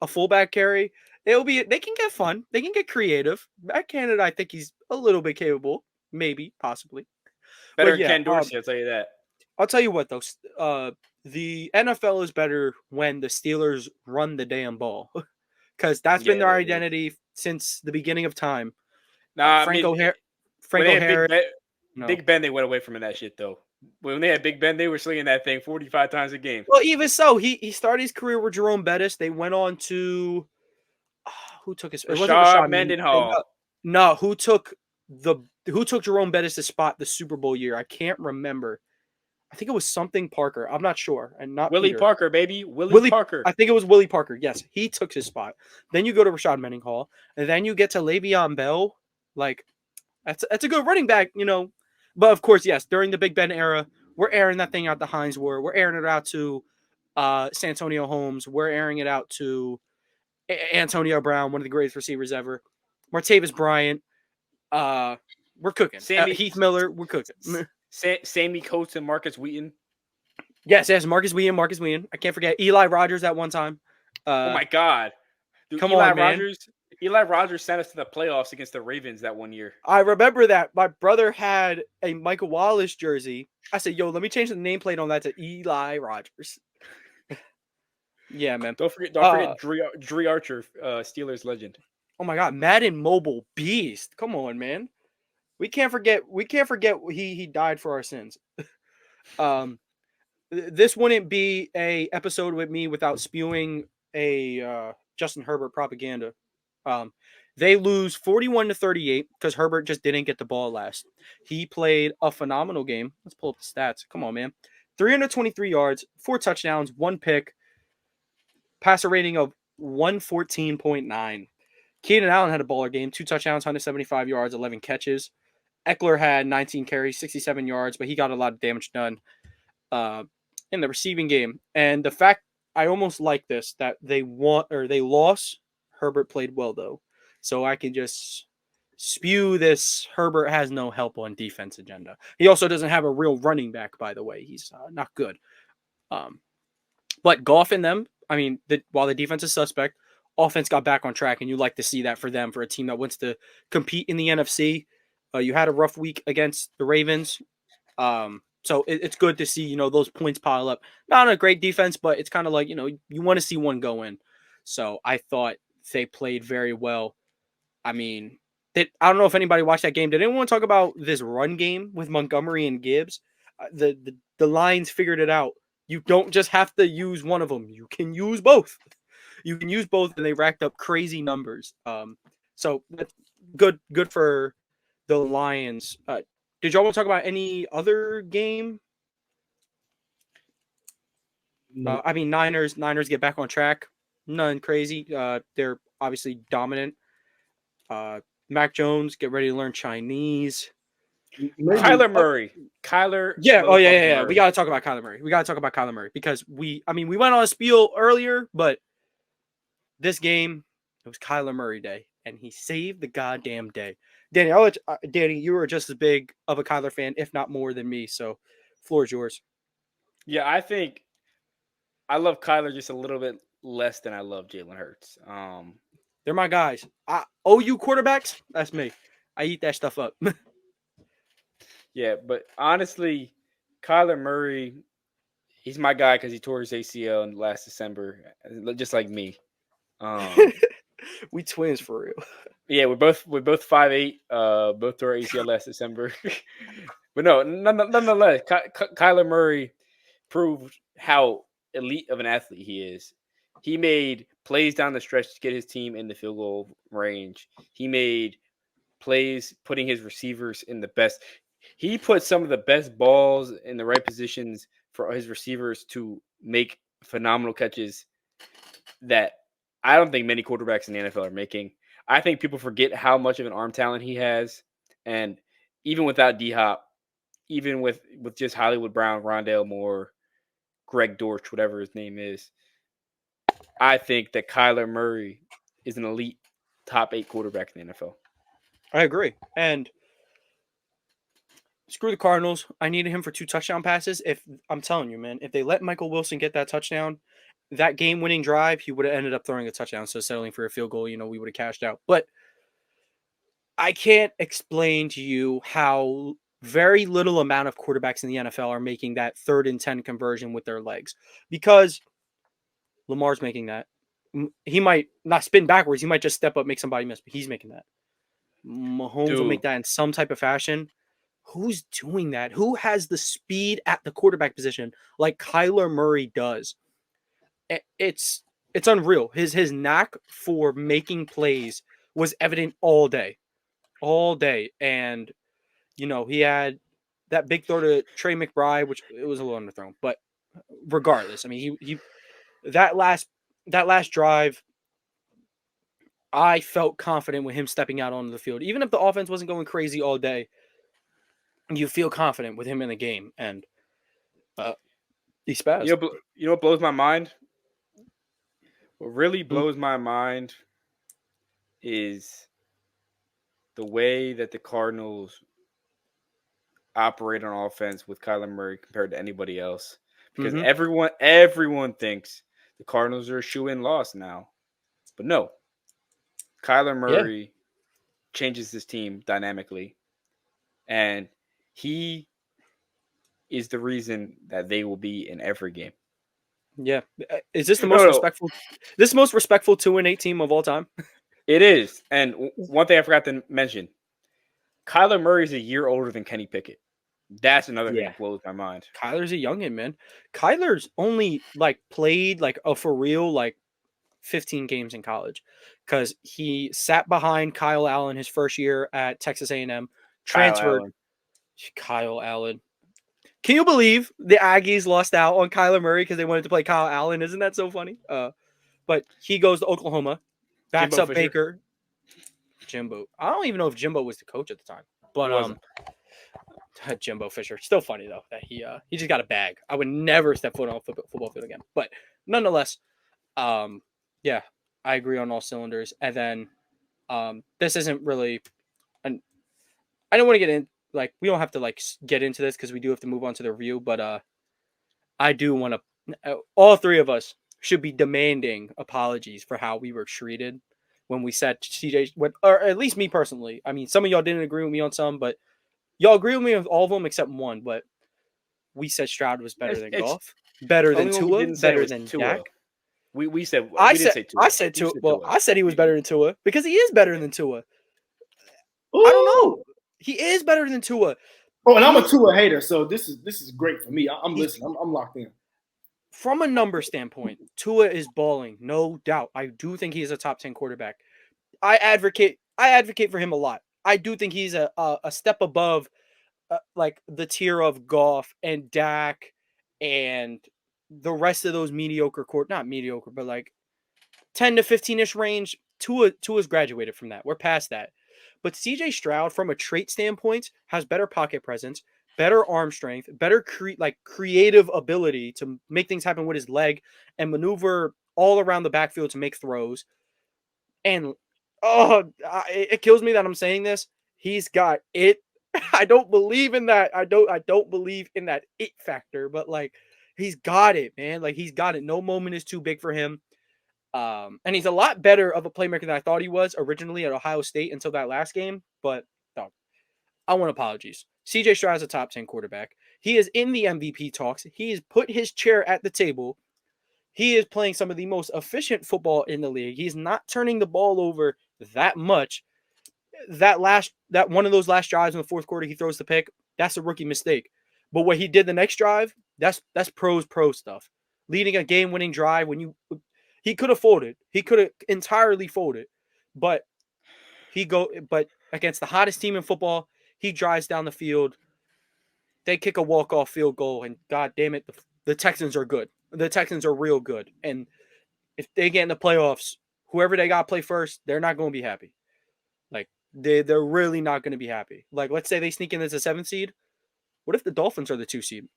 a fullback carry. They can get fun. They can get creative. Matt Canada, I think he's a little bit capable. Maybe, possibly. Better But than Ken Dorsey, I'll tell you that. I'll tell you what, though. The NFL is better when the Steelers run the damn ball. Because that's been their identity since the beginning of time. Franco Harris. Big Ben, they went away from that shit, though. When they had Big Ben, they were slinging that thing 45 times a game. Well, even so, he started his career with Jerome Bettis. They went on to who took his Rashad Mendenhall. No, who took Jerome Bettis' spot the Super Bowl year? I can't remember. I think it was something Parker. I'm not sure. And not Willie Peter. Parker, baby. Willie Parker. I think it was Willie Parker. Yes, he took his spot. Then you go to Rashad Mendenhall, and then you get to Le'Veon Bell. Like, that's a good running back, But of course, yes, during the Big Ben era, we're airing that thing out to Hines Ward. We're airing it out to Santonio Holmes. We're airing it out to Antonio Brown, one of the greatest receivers ever. Martavis Bryant. We're cooking. Heath Miller, we're cooking. Sammy Coates and Marcus Wheaton. Yes, Marcus Wheaton. I can't forget Eli Rogers at one time. Oh my God. Dude, come on, man. Eli Rogers sent us to the playoffs against the Ravens that one year. I remember that. My brother had a Michael Wallace jersey. I said, yo, let me change the nameplate on that to Eli Rogers. Yeah, man. Don't forget Dre Archer, Steelers legend. Oh my God, Madden Mobile Beast. Come on, man. We can't forget he died for our sins. This wouldn't be a episode with me without spewing a Justin Herbert propaganda. They lose 41-38 because Herbert just didn't get the ball last. He played a phenomenal game. Let's pull up the stats. Come on, man. 323 yards, 4 touchdowns, 1 pick, passer rating of 114.9. Keenan Allen had a baller game, 2 touchdowns, 175 yards, 11 catches. Eckler had 19 carries, 67 yards, but he got a lot of damage done in the receiving game. And the fact I almost like this that they lost. Herbert played well though, so I can just spew this. Herbert has no help on defense agenda. He also doesn't have a real running back, by the way. He's not good. But Goff and them, I mean, while the defense is suspect, offense got back on track, and you like to see that for them, for a team that wants to compete in the NFC. You had a rough week against the Ravens. So it's good to see, those points pile up. Not a great defense, but it's kind of like, you want to see one go in. So I thought they played very well. I mean, I don't know if anybody watched that game. Did anyone talk about this run game with Montgomery and Gibbs? The Lions figured it out. You don't just have to use one of them. You can use both. You can use both, and they racked up crazy numbers. So that's good for the Lions. Did y'all want to talk about any other game? No. Niners get back on track. Nothing crazy. They're obviously dominant. Mac Jones, get ready to learn Chinese. Kyler Murray. Yeah. Oh, yeah. Murray. We got to talk about Kyler Murray. Because we went on a spiel earlier, but this game, it was Kyler Murray day, and he saved the goddamn day. Danny, Danny, you were just as big of a Kyler fan, if not more than me. So, floor is yours. Yeah, I think I love Kyler just a little bit less than I love Jalen Hurts. They're my guys. OU quarterbacks, that's me. I eat that stuff up. Yeah, but honestly, Kyler Murray, he's my guy because he tore his ACL in last December, just like me. We twins for real. Yeah, we're both 5'8", both tore ACL last December. But no, nonetheless, Kyler Murray proved how elite of an athlete he is. He made plays down the stretch to get his team in the field goal range. He made plays putting his receivers in the best. He put some of the best balls in the right positions for his receivers to make phenomenal catches that I don't think many quarterbacks in the NFL are making. I think people forget how much of an arm talent he has. And even without D-Hop, even with just Hollywood Brown, Rondale Moore, Greg Dortch, whatever his name is, I think that Kyler Murray is an elite top 8 quarterback in the NFL. I agree. And screw the Cardinals. I needed him for 2 touchdown passes. I'm telling you, man, if they let Michael Wilson get that touchdown, that game-winning drive, he would have ended up throwing a touchdown. So settling for a field goal, we would have cashed out. But I can't explain to you how very little amount of quarterbacks in the NFL are making that 3rd and 10 conversion with their legs, because Lamar's making that. He might not spin backwards. He might just step up, make somebody miss, but he's making that. Mahomes will make that in some type of fashion. Who's doing that? Who has the speed at the quarterback position like Kyler Murray does? It's unreal. His knack for making plays was evident all day. And, he had that big throw to Trey McBride, which it was a little underthrown. But regardless, I mean, he that last drive, I felt confident with him stepping out onto the field. Even if the offense wasn't going crazy all day, you feel confident with him in the game. And he spazzed. You know what blows my mind? What really blows my mind is the way that the Cardinals operate on offense with Kyler Murray compared to anybody else. Because everyone thinks the Cardinals are a shoe-in loss now. But no. Kyler Murray changes this team dynamically. And he is the reason that they will be in every game. Yeah. Is this the most respectful? This is the most respectful 2-8 team of all time? It is. And one thing I forgot to mention, Kyler Murray is a year older than Kenny Pickett. That's another thing Yeah. that blows my mind. Kyler's a youngin, man. Kyler's only played for real 15 games in college because he sat behind Kyle Allen his first year at Texas A&M, transferred. Kyle Allen. Can you believe the Aggies lost out on Kyler Murray because they wanted to play Kyle Allen? Isn't that so funny? But he goes to Oklahoma, backs Jimbo up Fisher. Baker. Jimbo. I don't even know if Jimbo was the coach at the time, but He wasn't. Jimbo Fisher. Still funny though that he just got a bag. I would never step foot on a football field again. But nonetheless, yeah, I agree on all cylinders. And then this isn't really an I don't want to get in we don't have to get into this because we do have to move on to the review, but I do want to all three of us should be demanding apologies for how we were treated when we said CJ, or at least me personally. I mean, some of y'all didn't agree with me on some, but y'all agree with me with all of them except one. But we said Stroud was better than Goff, better than Tua, better than Dak. We said I didn't say Tua. I said Tua. Well, I said he was better than Tua because he is better than Tua. Ooh. I don't know. He is better than Tua. Oh, and I'm a Tua hater, so this is great for me. I'm listening. I'm locked in. From a number standpoint, Tua is balling, no doubt. I do think he's a top 10 quarterback. I advocate for him a lot. I do think he's a step above the tier of Goff and Dak and the rest of those mediocre not mediocre, but 10 to 15-ish range. Tua's graduated from that. We're past that. But CJ Stroud, from a trait standpoint, has better pocket presence, better arm strength, better creative ability to make things happen with his leg and maneuver all around the backfield to make throws. And it kills me that I'm saying this. He's got it. I don't believe in that. I don't believe in that it factor, but he's got it, man. He's got it. No moment is too big for him. And he's a lot better of a playmaker than I thought he was originally at Ohio State until that last game. But no, I want apologies. CJ Stroud is a top 10 quarterback. He is in the MVP talks. He has put his chair at the table. He is playing some of the most efficient football in the league. He's not turning the ball over that much. That one of those last drives in the fourth quarter, he throws the pick. That's a rookie mistake. But what he did the next drive, that's pro stuff. Leading a game-winning drive he could have folded. He could have entirely folded. But against the hottest team in football, he drives down the field. They kick a walk-off field goal, and God damn it, the Texans are good. The Texans are real good. And if they get in the playoffs, whoever they got to play first, they're not going to be happy. They're really not going to be happy. Let's say they sneak in as a 7th seed. What if the Dolphins are the 2 seed?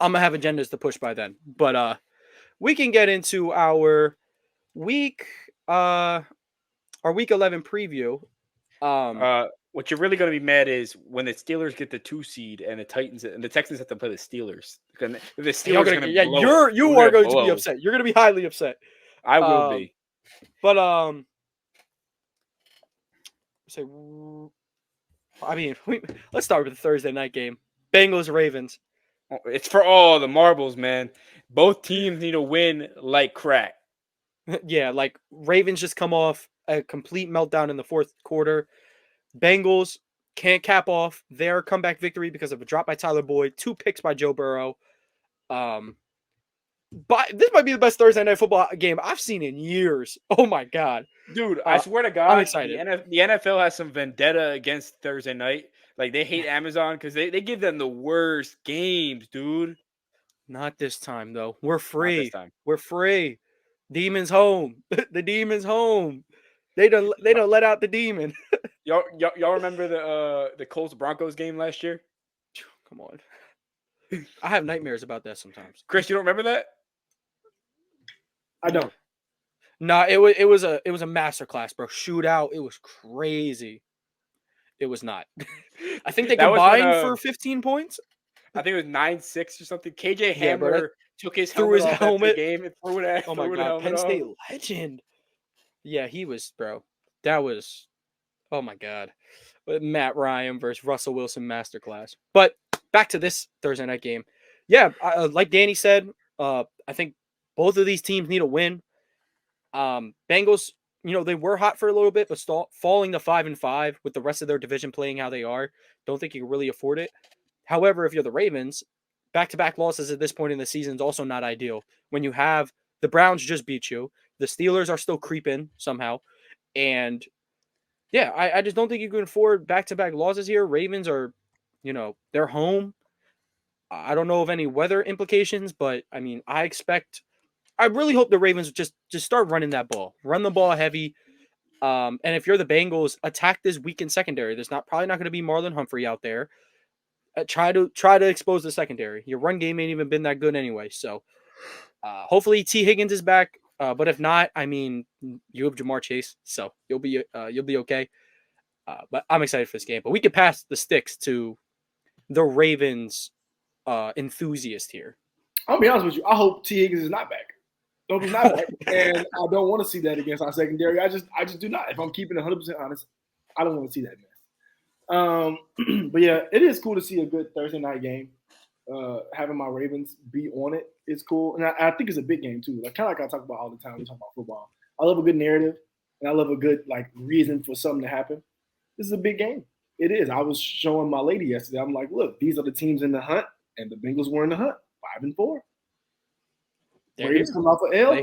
I'm going to have agendas to push by then. But we can get into our week 11 preview. What you're really going to be mad is when the Steelers get the 2 seed and the Texans have to play the Steelers. The Steelers are going to blow. You are going to be upset. You're going to be highly upset. I will be. But let's start with the Thursday night game. Bengals Ravens. It's for all the marbles, man. Both teams need to win like crack. Yeah, Ravens just come off a complete meltdown in the fourth quarter. Bengals can't cap off their comeback victory because of a drop by Tyler Boyd, 2 picks by Joe Burrow. But this might be the best Thursday night football game I've seen in years. Oh my God. Dude, I swear to God, I'm excited. The NFL has some vendetta against Thursday night. They hate Amazon because they give them the worst games, dude. Not this time, though. We're free. We're free. Demon's home. The demon's home. They don't let out the demon. Y'all remember the Colts Broncos game last year? Come on. I have nightmares about that sometimes. Chris, you don't remember that? I don't. No, it was a masterclass, bro. Shootout. It was crazy. It was not. I think they combined for 15 points. I think it was 9-6 or something. KJ Hamler took his helmet off after the game and threw it at. Oh my God, Penn State legend. Yeah, he was, bro. That was, oh my God. Matt Ryan versus Russell Wilson masterclass. But back to this Thursday night game. Yeah, like Danny said, I think both of these teams need a win. Bengals, they were hot for a little bit, but falling to 5-5 with the rest of their division playing how they are, don't think you can really afford it. However, if you're the Ravens, back-to-back losses at this point in the season is also not ideal. When you have the Browns just beat you, the Steelers are still creeping somehow, and yeah, I just don't think you can afford back-to-back losses here. Ravens are, they're home. I don't know of any weather implications, but I mean, I really hope the Ravens just start running that ball, run the ball heavy. And if you're the Bengals, attack this weakened secondary. There's probably not going to be Marlon Humphrey out there. Try to expose the secondary. Your run game ain't even been that good anyway. So hopefully T Higgins is back. But if not, I mean, you have Jamar Chase, so you'll be okay. But I'm excited for this game. But we could pass the sticks to the Ravens enthusiast here. I'll be honest with you. I hope T Higgins is not back. I hope he's not back, and I don't want to see that against our secondary. I just do not. If I'm keeping it 100% honest, I don't want to see that mess. But yeah, it is cool to see a good Thursday night game. Having my Ravens be on it is cool, and I think it's a big game too. Like kind of like I talk about all the time when we talk about football. I love a good narrative, and I love a good reason for something to happen. This is a big game. It is. I was showing my lady yesterday. I'm like, look, these are the teams in the hunt, and the Bengals were in the hunt, 5-4. Ravens come off an L.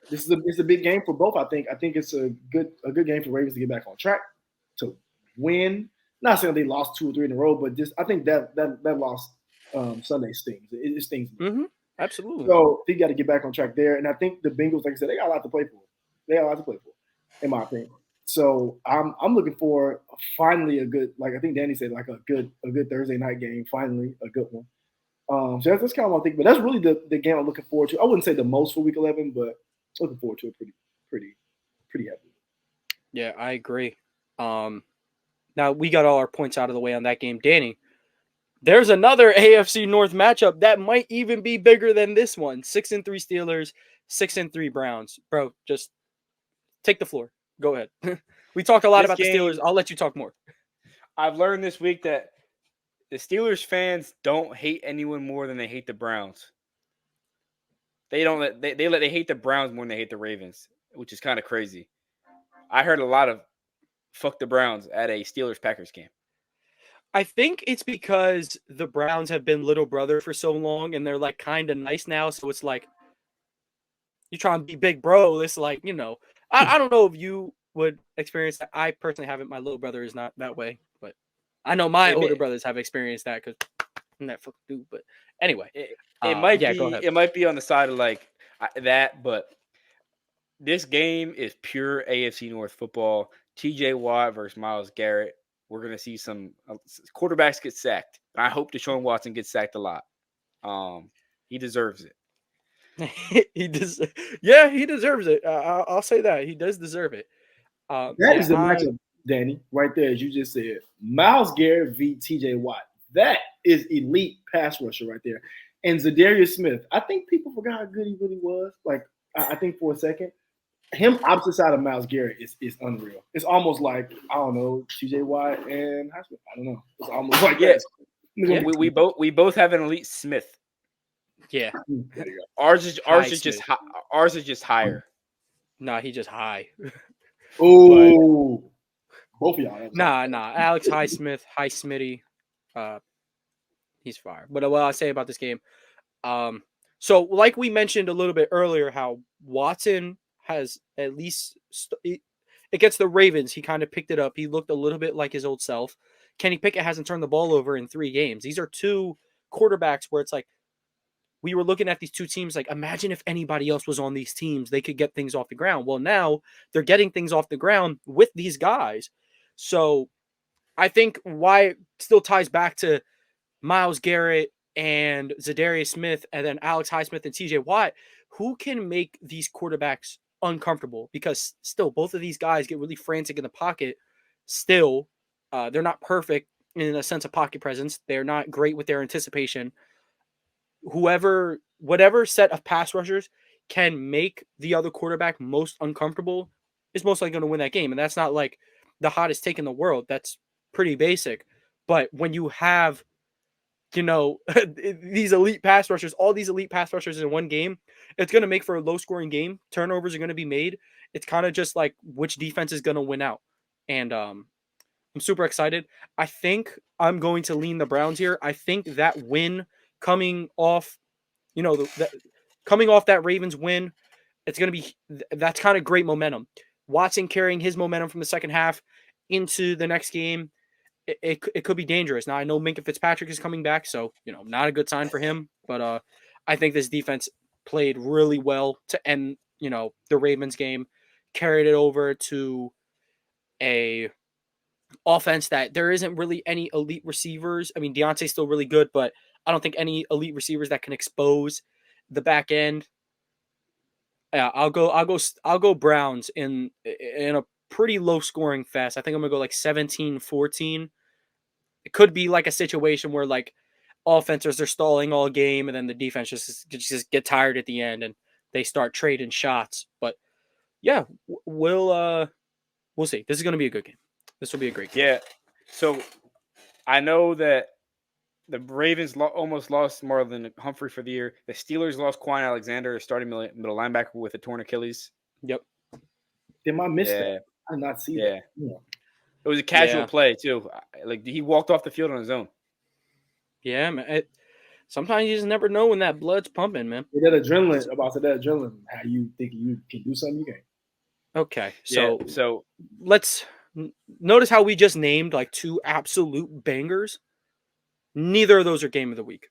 This is a big game for both. I think it's a good game for Ravens to get back on track, to win. Not saying they lost 2 or 3 in a row, but just I think that loss Sunday stings. It stings. Mm-hmm. Absolutely. So they got to get back on track there, and I think the Bengals, like I said, they got a lot to play for. In my opinion. So I'm looking for finally a good, like I think Danny said, like a good Thursday night game. Finally, a good one. So that's kind of what I think. But that's really the game I'm looking forward to. I wouldn't say the most for Week 11, but looking forward to it pretty heavily. Yeah, I agree. Now we got all our points out of the way on that game. Danny, there's another AFC North matchup that might even be bigger than this one. 6-3 Steelers, 6-3 Browns. Bro, just take the floor. Go ahead. We talked a lot about the Steelers. I'll let you talk more. I've learned this week that the Steelers fans don't hate anyone more than they hate the Browns. They hate the Browns more than they hate the Ravens, which is kind of crazy. I heard a lot of fuck the Browns at a Steelers-Packers game. I think it's because the Browns have been little brother for so long, and they're like kind of nice now. So it's like you try and be big bro. It's like, I don't know if you would experience that. I personally haven't. My little brother is not that way, but I know my older brothers have experienced that because I'm that fucking dude. But anyway, it might be. Go ahead. It might be on the side of that, but this game is pure AFC North football. T.J. Watt versus Myles Garrett. We're gonna see some quarterbacks get sacked. I hope Deshaun Watson gets sacked a lot. He deserves it. He deserves it. I'll say that he does deserve it. That is the matchup, Danny, right there, as you just said. Myles Garrett v. T.J. Watt. That is elite pass rusher right there. And Zadarius Smith. I think people forgot how good he really was. I think for a second, him opposite side of Myles Garrett is unreal. It's almost like, I don't know, T.J. Watt and Highsmith. I don't know. It's almost like that. Yeah, we both have an elite Smith. Yeah. Ours is just higher. Nah, he just high. Oh, both of y'all. Nah. Alex Highsmith, High Smitty, he's fire. But what I'll say about this game, so like we mentioned a little bit earlier, how Watson has at least against the Ravens, he kind of picked it up. He looked a little bit like his old self. Kenny Pickett hasn't turned the ball over in 3 games. These are 2 quarterbacks where it's like, we were looking at these 2 teams like, imagine if anybody else was on these teams, they could get things off the ground. Well, now they're getting things off the ground with these guys. So I think why it still ties back to Myles Garrett and Zadarius Smith and then Alex Highsmith and TJ Watt, who can make these quarterbacks uncomfortable, because still both of these guys get really frantic in the pocket. Still, they're not perfect in a sense of pocket presence. They're not great with their anticipation. Whatever set of pass rushers can make the other quarterback most uncomfortable is most likely going to win that game. And that's not like the hottest take in the world. That's pretty basic. But when you have these elite pass rushers, all these elite pass rushers in one game, it's going to make for a low scoring game. Turnovers are going to be made. It's kind of just like which defense is going to win out. And I'm super excited. I think I'm going to lean the Browns here. I think that win coming off, coming off that Ravens win, it's going to be, that's kind of great momentum. Watson carrying his momentum from the second half into the next game. It could be dangerous. Now, I know Minkah Fitzpatrick is coming back, so, not a good sign for him. But I think this defense played really well to end, the Ravens game, carried it over to a offense that there isn't really any elite receivers. I mean, Deontay's still really good, but I don't think any elite receivers that can expose the back end. Yeah, I'll go Browns in a pretty low scoring fest. I think I'm gonna go like 17-14. It could be like a situation where like offenses are stalling all game and then the defense just get tired at the end and they start trading shots. But yeah, we'll see. This is gonna be a good game. This will be a great game. Yeah. So I know that the Ravens almost lost Marlon Humphrey for the year. The Steelers lost Quan Alexander, starting middle linebacker with a torn Achilles. Yep. Did I miss that? I did not see that. Yeah. It was a casual play too. Like he walked off the field on his own. Yeah, man. Sometimes you just never know when that blood's pumping, man. That adrenaline, how you think you can do something you can't. Okay, so let's notice how we just named like two absolute bangers. Neither of those are game of the week.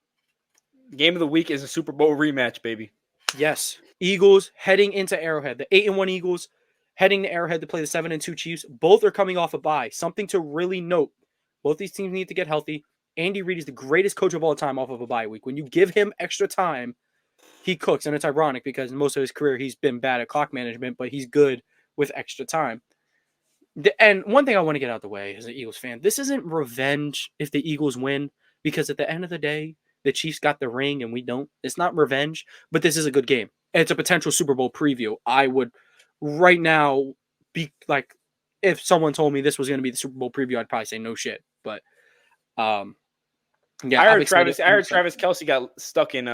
Game of the week is a Super Bowl rematch, baby. Yes. Eagles heading into Arrowhead. The 8-1 Eagles heading to Arrowhead to play the 7-2 Chiefs. Both are coming off a bye. Something to really note. Both these teams need to get healthy. Andy Reid is the greatest coach of all time off of a bye week. When you give him extra time, he cooks. And it's ironic because most of his career he's been bad at clock management, but he's good with extra time. And one thing I want to get out of the way as an Eagles fan, this isn't revenge if the Eagles win, because at the end of the day, the Chiefs got the ring and we don't. It's not revenge, but this is a good game. It's a potential Super Bowl preview. I would right now be like, if someone told me this was going to be the Super Bowl preview, I'd probably say no shit. But yeah, I heard Travis Kelce got stuck in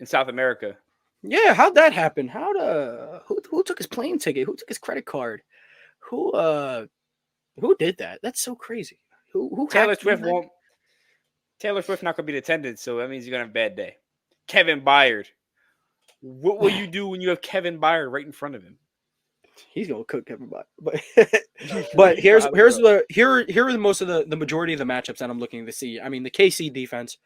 South America. Yeah, how'd that happen? Who took his plane ticket? Who took his credit card? Who did that? That's so crazy. Who Taylor Swift won't. Taylor Swift not gonna be in attendance, so that means you're gonna have a bad day. Kevin Byard. What will you do when you have Kevin Byard right in front of him? He's gonna cook Kevin Byard. But here are most of the majority of the matchups that I'm looking to see. I mean, the KC defense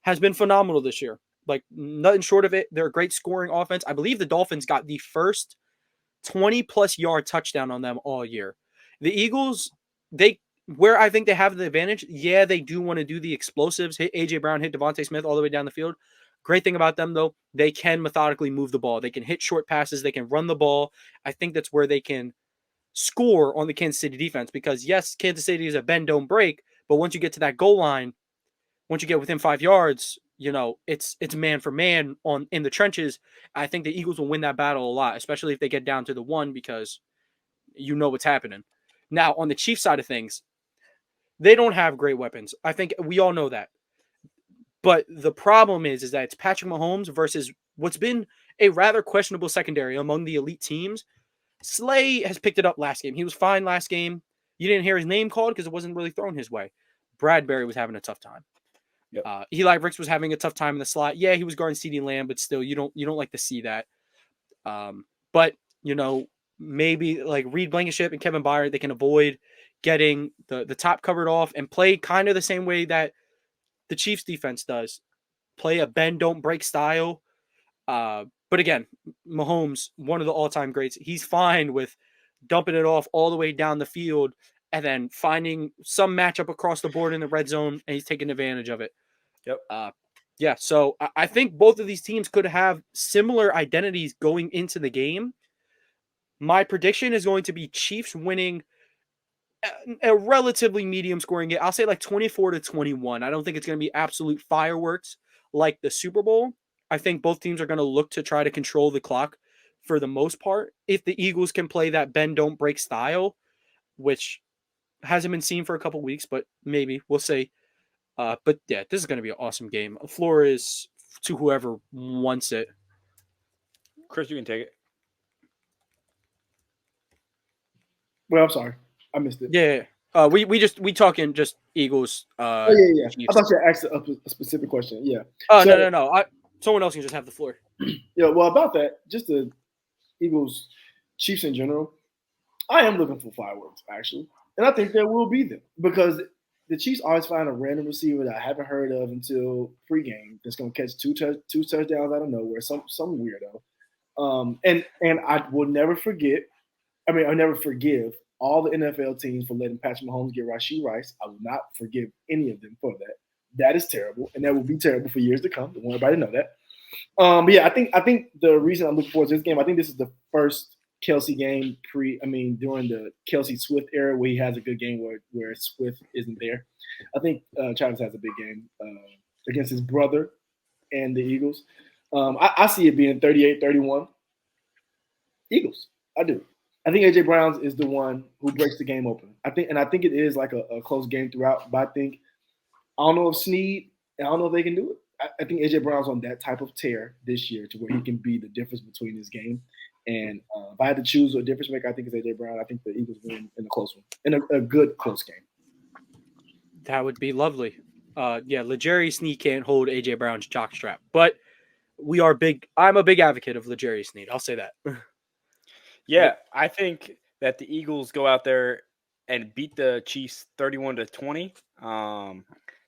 has been phenomenal this year. Like nothing short of it. They're a great scoring offense. I believe the Dolphins got the first 20+ yard touchdown on them all year. The Eagles, where I think they have the advantage, yeah, they do want to do the explosives, hit A.J. Brown, hit Devontae Smith all the way down the field. Great thing about them, though, they can methodically move the ball. They can hit short passes. They can run the ball. I think that's where they can score on the Kansas City defense because, yes, Kansas City is a bend, don't break, but once you get to that goal line, once you get within 5 yards, it's man for man in the trenches. I think the Eagles will win that battle a lot, especially if they get down to the 1 because you know what's happening. Now, on the Chiefs side of things, they don't have great weapons. I think we all know that. But the problem is that it's Patrick Mahomes versus what's been a rather questionable secondary among the elite teams. Slay has picked it up last game. He was fine last game. You didn't hear his name called because it wasn't really thrown his way. Bradbury was having a tough time. Yep. Eli Ricks was having a tough time in the slot. Yeah, he was guarding CeeDee Lamb, but still, you don't like to see that. But maybe like Reed Blankenship and Kevin Byard, they can avoid getting the top covered off and play kind of the same way that the Chiefs defense does. Play a bend, don't break style. But again, Mahomes, one of the all-time greats, he's fine with dumping it off all the way down the field and then finding some matchup across the board in the red zone, and he's taking advantage of it. Yep. Yeah, so I think both of these teams could have similar identities going into the game. My prediction is going to be Chiefs winning a relatively medium scoring game. I'll say like 24-21. I don't think it's going to be absolute fireworks like the Super Bowl. I think both teams are going to look to try to control the clock for the most part. If the Eagles can play that bend, don't break style, which hasn't been seen for a couple weeks, but maybe we'll see. But yeah, this is going to be an awesome game. The floor is to whoever wants it. Chris, you can take it. Well, I'm sorry, I missed it. Yeah. We talking just Eagles. Oh yeah. I Chiefs. thought you asked a specific question. Yeah. Oh So no. Someone else can just have the floor. yeah, well about that, just the Eagles, Chiefs in general. I am looking for fireworks actually, and I think there will be them because the Chiefs always find a random receiver that I haven't heard of until pregame that's going to catch two touchdowns out of nowhere. Some weirdo. And I will never forget. I mean, I'll never forgive all the NFL teams for letting Patrick Mahomes get Rashee Rice. I will not forgive any of them for that. That is terrible, and that will be terrible for years to come. I want everybody to know that. But yeah, I think the reason I'm looking forward to this game, I think this is the first Kelsey game during the Kelsey Swift era where he has a good game where Swift isn't there. I think Travis has a big game against his brother and the Eagles. I see it being 38-31. Eagles. I do. I think AJ Brown is the one who breaks the game open. I think it is like a close game throughout. But I don't know if Snead. I don't know if they can do it. I think AJ Brown's on that type of tear this year to where he can be the difference between his game. And if I had to choose a difference maker, I think it's AJ Brown. I think the Eagles win in a close one, in a good close game. That would be lovely. L'Jarius Sneed can't hold AJ Brown's jockstrap, but I'm a big advocate of L'Jarius Sneed. I'll say that. Yeah, I think that the Eagles go out there and beat the Chiefs 31-20. I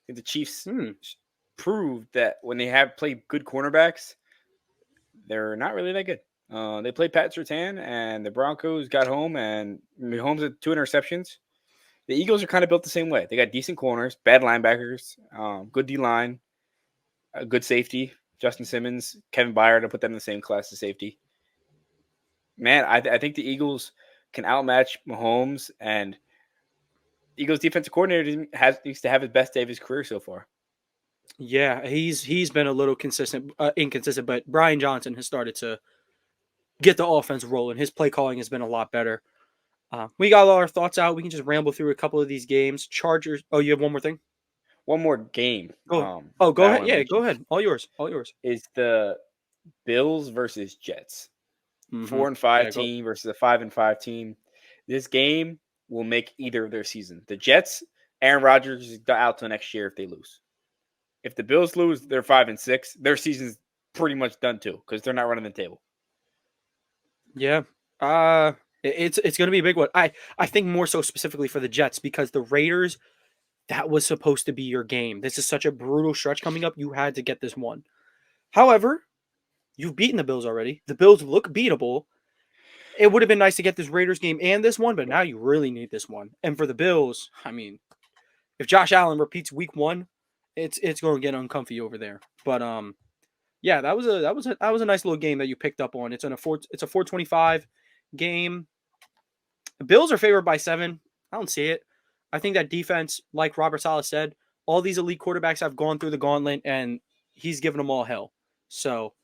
think the Chiefs proved that when they have played good cornerbacks, they're not really that good. They played Pat Surtain, and the Broncos got home, and Mahomes had 2 interceptions. The Eagles are kind of built the same way. They got decent corners, bad linebackers, good D-line, good safety. Justin Simmons, Kevin Byard, I'll put them in the same class as safety. Man, I think the Eagles can outmatch Mahomes, and Eagles defensive coordinator needs to have his best day of his career so far. Yeah, he's been a little inconsistent, but Brian Johnson has started to get the offense rolling. His play calling has been a lot better. We got all our thoughts out. We can just ramble through a couple of these games. Chargers. Oh, you have one more thing? One more game. Go ahead. Yeah, go ahead. All yours. Is the Bills versus Jets. Mm-hmm. 4-5 team versus a 5-5 team. This game will make either of their season. The Jets, Aaron Rodgers is out till next year if they lose. If the Bills lose, they're 5-6. Their season's pretty much done too because they're not running the table. Yeah. It's going to be a big one. I think more so specifically for the Jets because the Raiders, that was supposed to be your game. This is such a brutal stretch coming up. You had to get this one. However, you've beaten the Bills already. The Bills look beatable. It would have been nice to get this Raiders game and this one, but now you really need this one. And for the Bills, I mean, if Josh Allen repeats week 1, it's going to get uncomfy over there. But yeah, that was a nice little game that you picked up on. It's a 425 game. The Bills are favored by 7. I don't see it. I think that defense, like Robert Saleh said, all these elite quarterbacks have gone through the gauntlet, and he's given them all hell. So,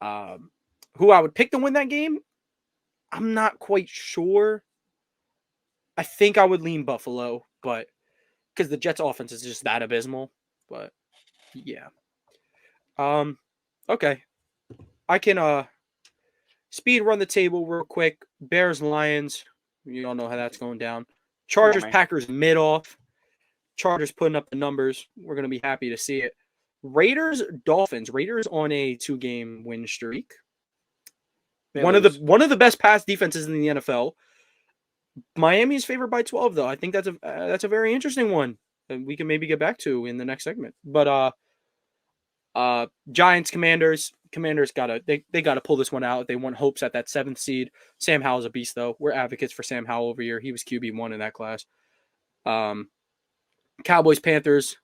who I would pick to win that game, I'm not quite sure. I think I would lean Buffalo, but because the Jets' offense is just that abysmal. But yeah. Okay. I can speed run the table real quick. Bears, Lions. You all know how that's going down. Chargers, Packers, mid-off. Chargers putting up the numbers. We're going to be happy to see it. Raiders, Dolphins. Raiders on a 2-game win streak. One of the best pass defenses in the NFL. Miami is favored by 12, though. I think that's a very interesting one that we can maybe get back to in the next segment. But Giants, Commanders gotta pull this one out. They want hopes at that 7th seed. Sam Howell's a beast, though. We're advocates for Sam Howell over here. He was QB1 in that class. Cowboys, Panthers.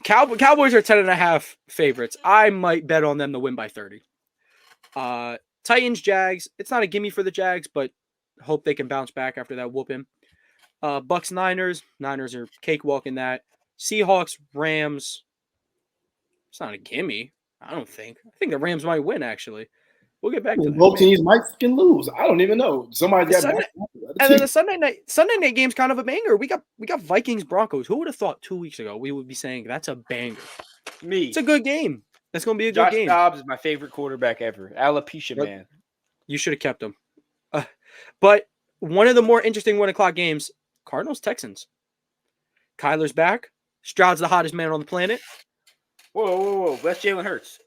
Cowboys are 10.5 favorites. I might bet on them to win by 30. Titans, Jags. It's not a gimme for the Jags, but hope they can bounce back after that whooping. Bucks, Niners. Niners are cakewalk in that. Seahawks, Rams. It's not a gimme. I don't think. I think the Rams might win, actually. We'll get back to that. Both teams might fucking lose. I don't even know. Somebody's got Sunday, and then the Sunday night game's kind of a banger. We got Vikings Broncos. Who would have thought 2 weeks ago we would be saying that's a banger? Me. It's a good game. That's gonna be a Josh good game. Dobbs is my favorite quarterback ever. Alopecia man. You should have kept him. But one of the more interesting 1:00 games: Cardinals Texans. Kyler's back. Stroud's the hottest man on the planet. Whoa! That's Jalen Hurts.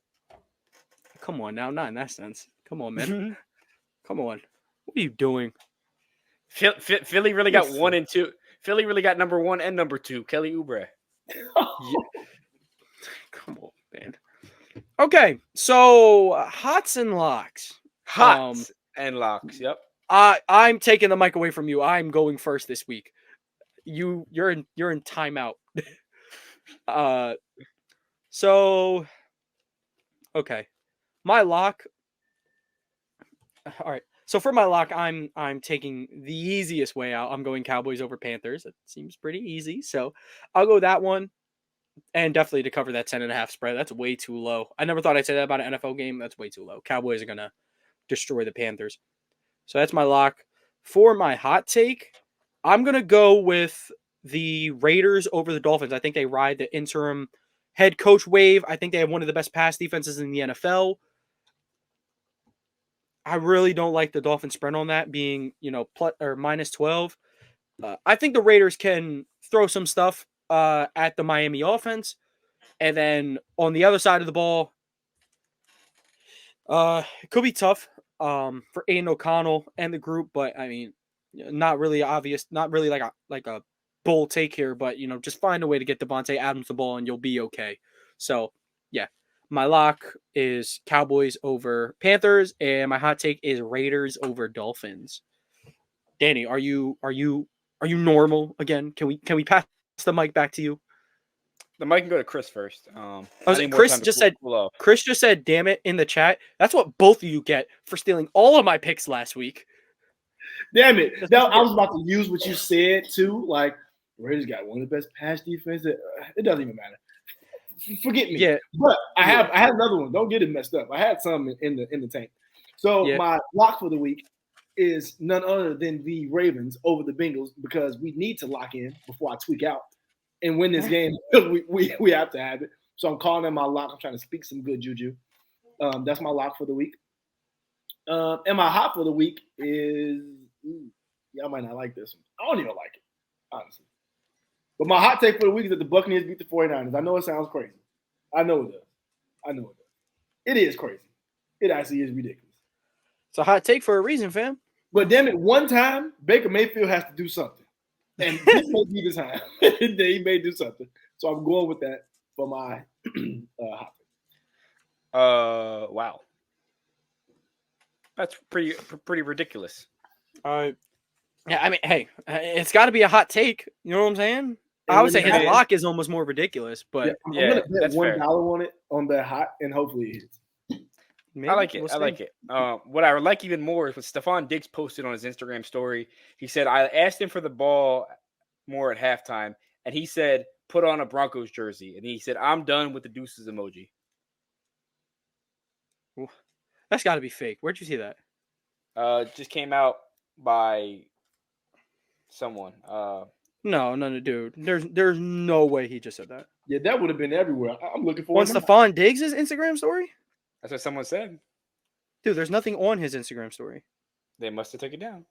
Come on now, not in that sense. Come on, man. Come on. What are you doing? Philly really got 1 and 2. Philly really got number 1 and number 2. Kelly Oubre. Come on, man. Okay, so hots and locks. Hots and locks. Yep. I'm taking the mic away from you. I'm going first this week. You're in timeout. So okay. My lock. All right. So for my lock, I'm taking the easiest way out. I'm going Cowboys over Panthers. It seems pretty easy. So I'll go that one. And definitely to cover that 10.5 spread. That's way too low. I never thought I'd say that about an NFL game. That's way too low. Cowboys are gonna destroy the Panthers. So that's my lock. For my hot take, I'm gonna go with the Raiders over the Dolphins. I think they ride the interim head coach wave. I think they have one of the best pass defenses in the NFL. I really don't like the Dolphins spread on that being, plus or minus 12. I think the Raiders can throw some stuff at the Miami offense. And then on the other side of the ball, it could be tough for Aiden O'Connell and the group, but I mean, not really obvious, not really like a bold take here, but just find a way to get Devontae Adams the ball and you'll be okay. So yeah, my lock is Cowboys over Panthers, and my hot take is Raiders over Dolphins. Danny, are you normal again? Can we pass the mic back to you? The mic can go to Chris first. Chris just said, "Damn it!" in the chat. That's what both of you get for stealing all of my picks last week. Damn it! I was about to use what you said too. Like Raiders got one of the best pass defense. It doesn't even matter. Forget me. Yeah, but I had another one. Don't get it messed up. I had some in the tank. So my lock for the week is none other than the Ravens over the Bengals because we need to lock in before I tweak out and win this game. we have to have it. So I'm calling in my lock. I'm trying to speak some good juju. That's my lock for the week. And my hot for the week is y'all might not like this one. I don't even like it, honestly. But my hot take for the week is that the Buccaneers beat the 49ers. I know it sounds crazy. I know it does. It is crazy. It actually is ridiculous. It's a hot take for a reason, fam. But damn it, one time Baker Mayfield has to do something. And this may be the time. He may do something. So I'm going with that for my hot take. Wow. That's pretty ridiculous. Yeah, I mean, hey, it's got to be a hot take. You know what I'm saying? I would say his lock is almost more ridiculous, but I'm gonna bet $1 on it on that hot, and hopefully it hits. Maybe. I like it. What I like even more is what Stephon Diggs posted on his Instagram story. He said, "I asked him for the ball more at halftime, and he said, put on a Broncos jersey." And he said, "I'm done with the deuces emoji." That's got to be fake. Where'd you see that? Just came out by someone. No, dude. There's no way he just said that. Yeah, that would have been everywhere. I'm looking for on Stephon Diggs' Instagram story? That's what someone said. Dude, there's nothing on his Instagram story. They must have taken it down.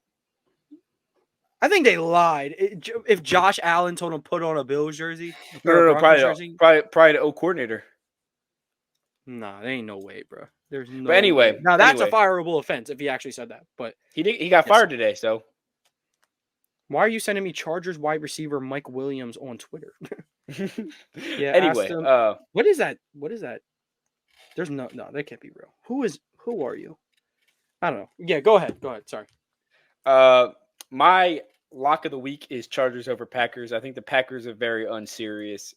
I think they lied. If Josh Allen told him put on a Bills jersey, no, probably the O coordinator. Nah, there ain't no way, bro. There's no. But anyway, way. Now that's a fireable offense if he actually said that. But he got fired today. So why are you sending me Chargers wide receiver Mike Williams on Twitter? Yeah. Anyway, what is that? What is that? There's no, that can't be real. Who are you? I don't know. Yeah, go ahead. Sorry. My lock of the week is Chargers over Packers. I think the Packers are very unserious.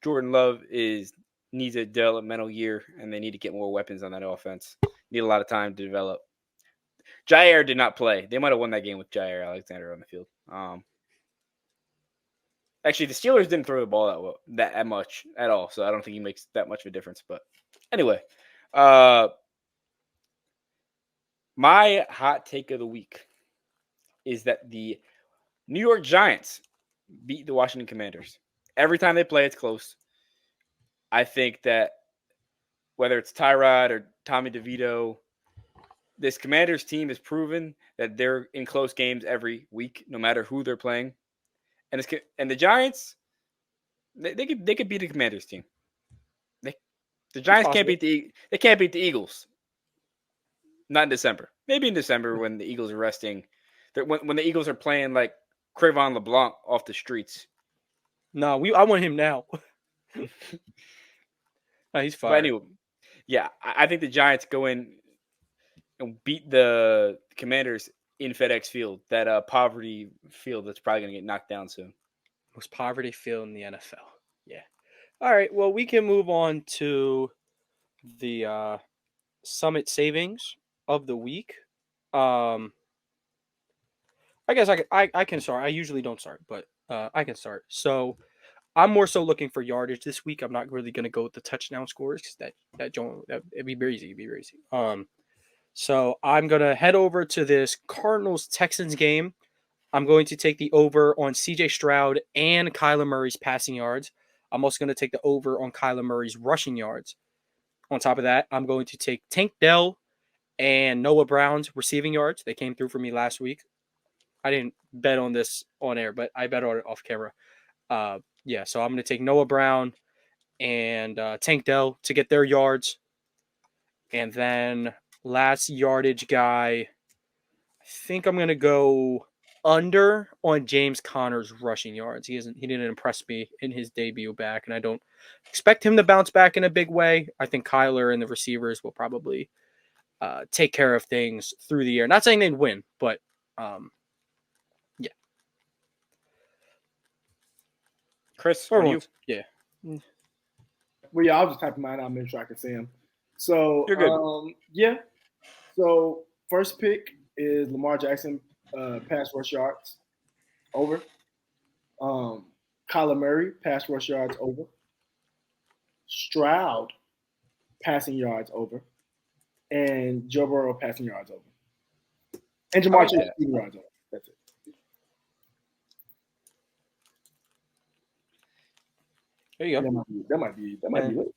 Jordan Love needs a developmental year, and they need to get more weapons on that offense. Need a lot of time to develop. Jair did not play. They might have won that game with Jair Alexander on the field. Actually, the Steelers didn't throw the ball that much at all, so I don't think he makes that much of a difference. But anyway, My hot take of the week is that the New York Giants beat the Washington Commanders. Every time they play, it's close. I think that whether it's Tyrod or Tommy DeVito, this Commanders team has proven that they're in close games every week, no matter who they're playing. And the Giants, they could beat the Commanders team. The Giants can't beat the Eagles. Not in December. Maybe in December when the Eagles are resting. When the Eagles are playing like Crevon LeBlanc off the streets. No, I want him now. No, he's But fine. anyway, yeah, I think the Giants go in and beat the Commanders in FedEx Field, that poverty field that's probably going to get knocked down soon. Most poverty field in the NFL. Yeah. All right. Well, we can move on to the Summit savings of the week. I guess I can start. I usually don't start, but I can start. So I'm more so looking for yardage this week. I'm not really going to go with the touchdown scores because it'd be very easy. It'd be very easy. So I'm gonna head over to this Cardinals Texans game. I'm going to take the over on CJ Stroud and Kyler Murray's passing yards. I'm also going to take the over on Kyler Murray's rushing yards. On top of that, I'm going to take Tank Dell and Noah Brown's receiving yards. They came through for me last week. I didn't bet on this on air, but I bet on it off camera. So I'm going to take Noah Brown and Tank Dell to get their yards. And then last yardage guy, I think I'm going to go under on James Conner's rushing yards. He didn't impress me in his debut back, and I don't expect him to bounce back in a big way. I think Kyler and the receivers will probably take care of things through the year. Not saying they'd win, but yeah. Chris, what do you? Yeah. Well, yeah, I'll just type mine out, make sure I can see him. So, You're good. yeah. So, first pick is Lamar Jackson, pass rush yards, over. Kyler Murray, pass rush yards, over. Stroud, passing yards, over. And Joe Burrow, passing yards, over. And Jamar Chase, receiving yards, over. That's it. There you go. That might be lit.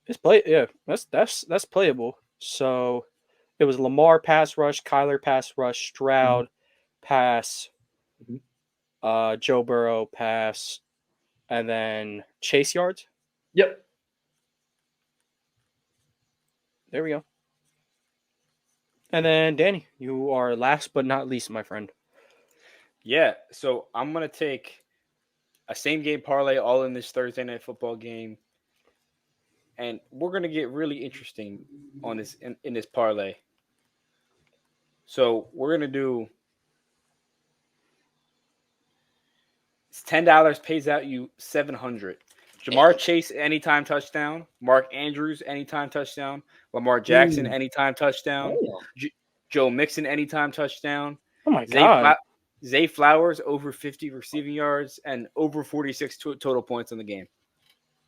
It's play. Yeah, that's playable. So it was Lamar pass rush, Kyler pass rush, Stroud pass, Joe Burrow pass, and then Chase yards. Yep. There we go. And then Danny, you are last but not least, my friend. Yeah. So I'm gonna take a same game parlay all in this Thursday night football game. And we're going to get really interesting on this in this parlay. So we're going to do it's $10 pays out you $700. Jamar Chase anytime touchdown, Mark Andrews anytime touchdown, Lamar Jackson anytime touchdown, Joe Mixon anytime touchdown. Oh my God. Zay Flowers over 50 receiving yards and over 46 total points on the game.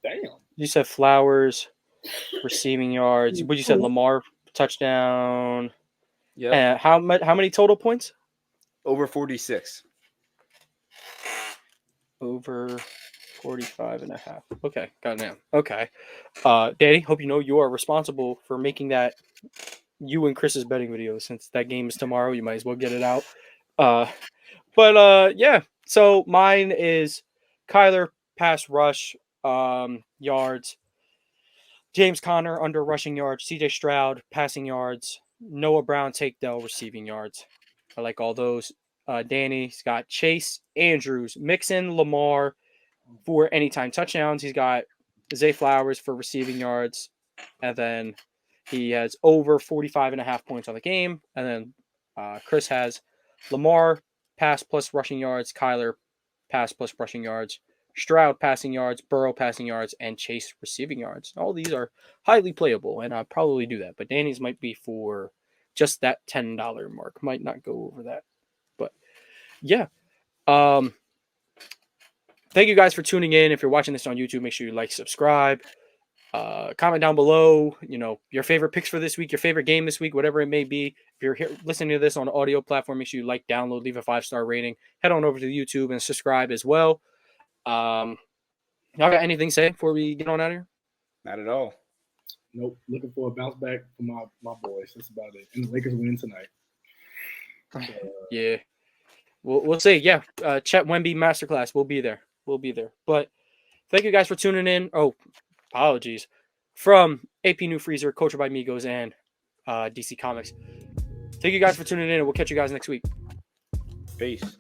Damn. You said Flowers, receiving yards. What you said, Lamar touchdown. Yeah. How many total points? Over 46. Over 45.5. Okay, got it now. Okay. Danny, hope you know you are responsible for making that you and Chris's betting video. Since that game is tomorrow, you might as well get it out. Yeah. So mine is Kyler pass rush yards, James Conner under rushing yards, CJ Stroud passing yards, Noah Brown takedown receiving yards. I like all those. Danny's got Chase, Andrews, Mixon, Lamar for anytime touchdowns. He's got Zay Flowers for receiving yards, and then he has over 45.5 points on the game. And then Chris has Lamar pass plus rushing yards, Kyler pass plus rushing yards, Stroud passing yards, Burrow passing yards, and Chase receiving yards. All these are highly playable, and I'll probably do that. But Danny's might be for just that $10 mark. Might not go over that. But yeah. Thank you guys for tuning in. If you're watching this on YouTube, make sure you like, subscribe. Comment down below, your favorite picks for this week, your favorite game this week, whatever it may be. If you're here listening to this on an audio platform, make sure you like, download, leave a 5-star rating. Head on over to YouTube and subscribe as well. Y'all got anything to say before we get on out of here? Not at all. Nope. Looking for a bounce back for my boys. That's about it. And the Lakers win tonight. So, Yeah. We'll see. Yeah. Chet Wemby Masterclass. We'll be there. But thank you guys for tuning in. Oh, apologies. From AP New Freezer, Culture by Migos, and DC Comics. Thank you guys for tuning in, and we'll catch you guys next week. Peace.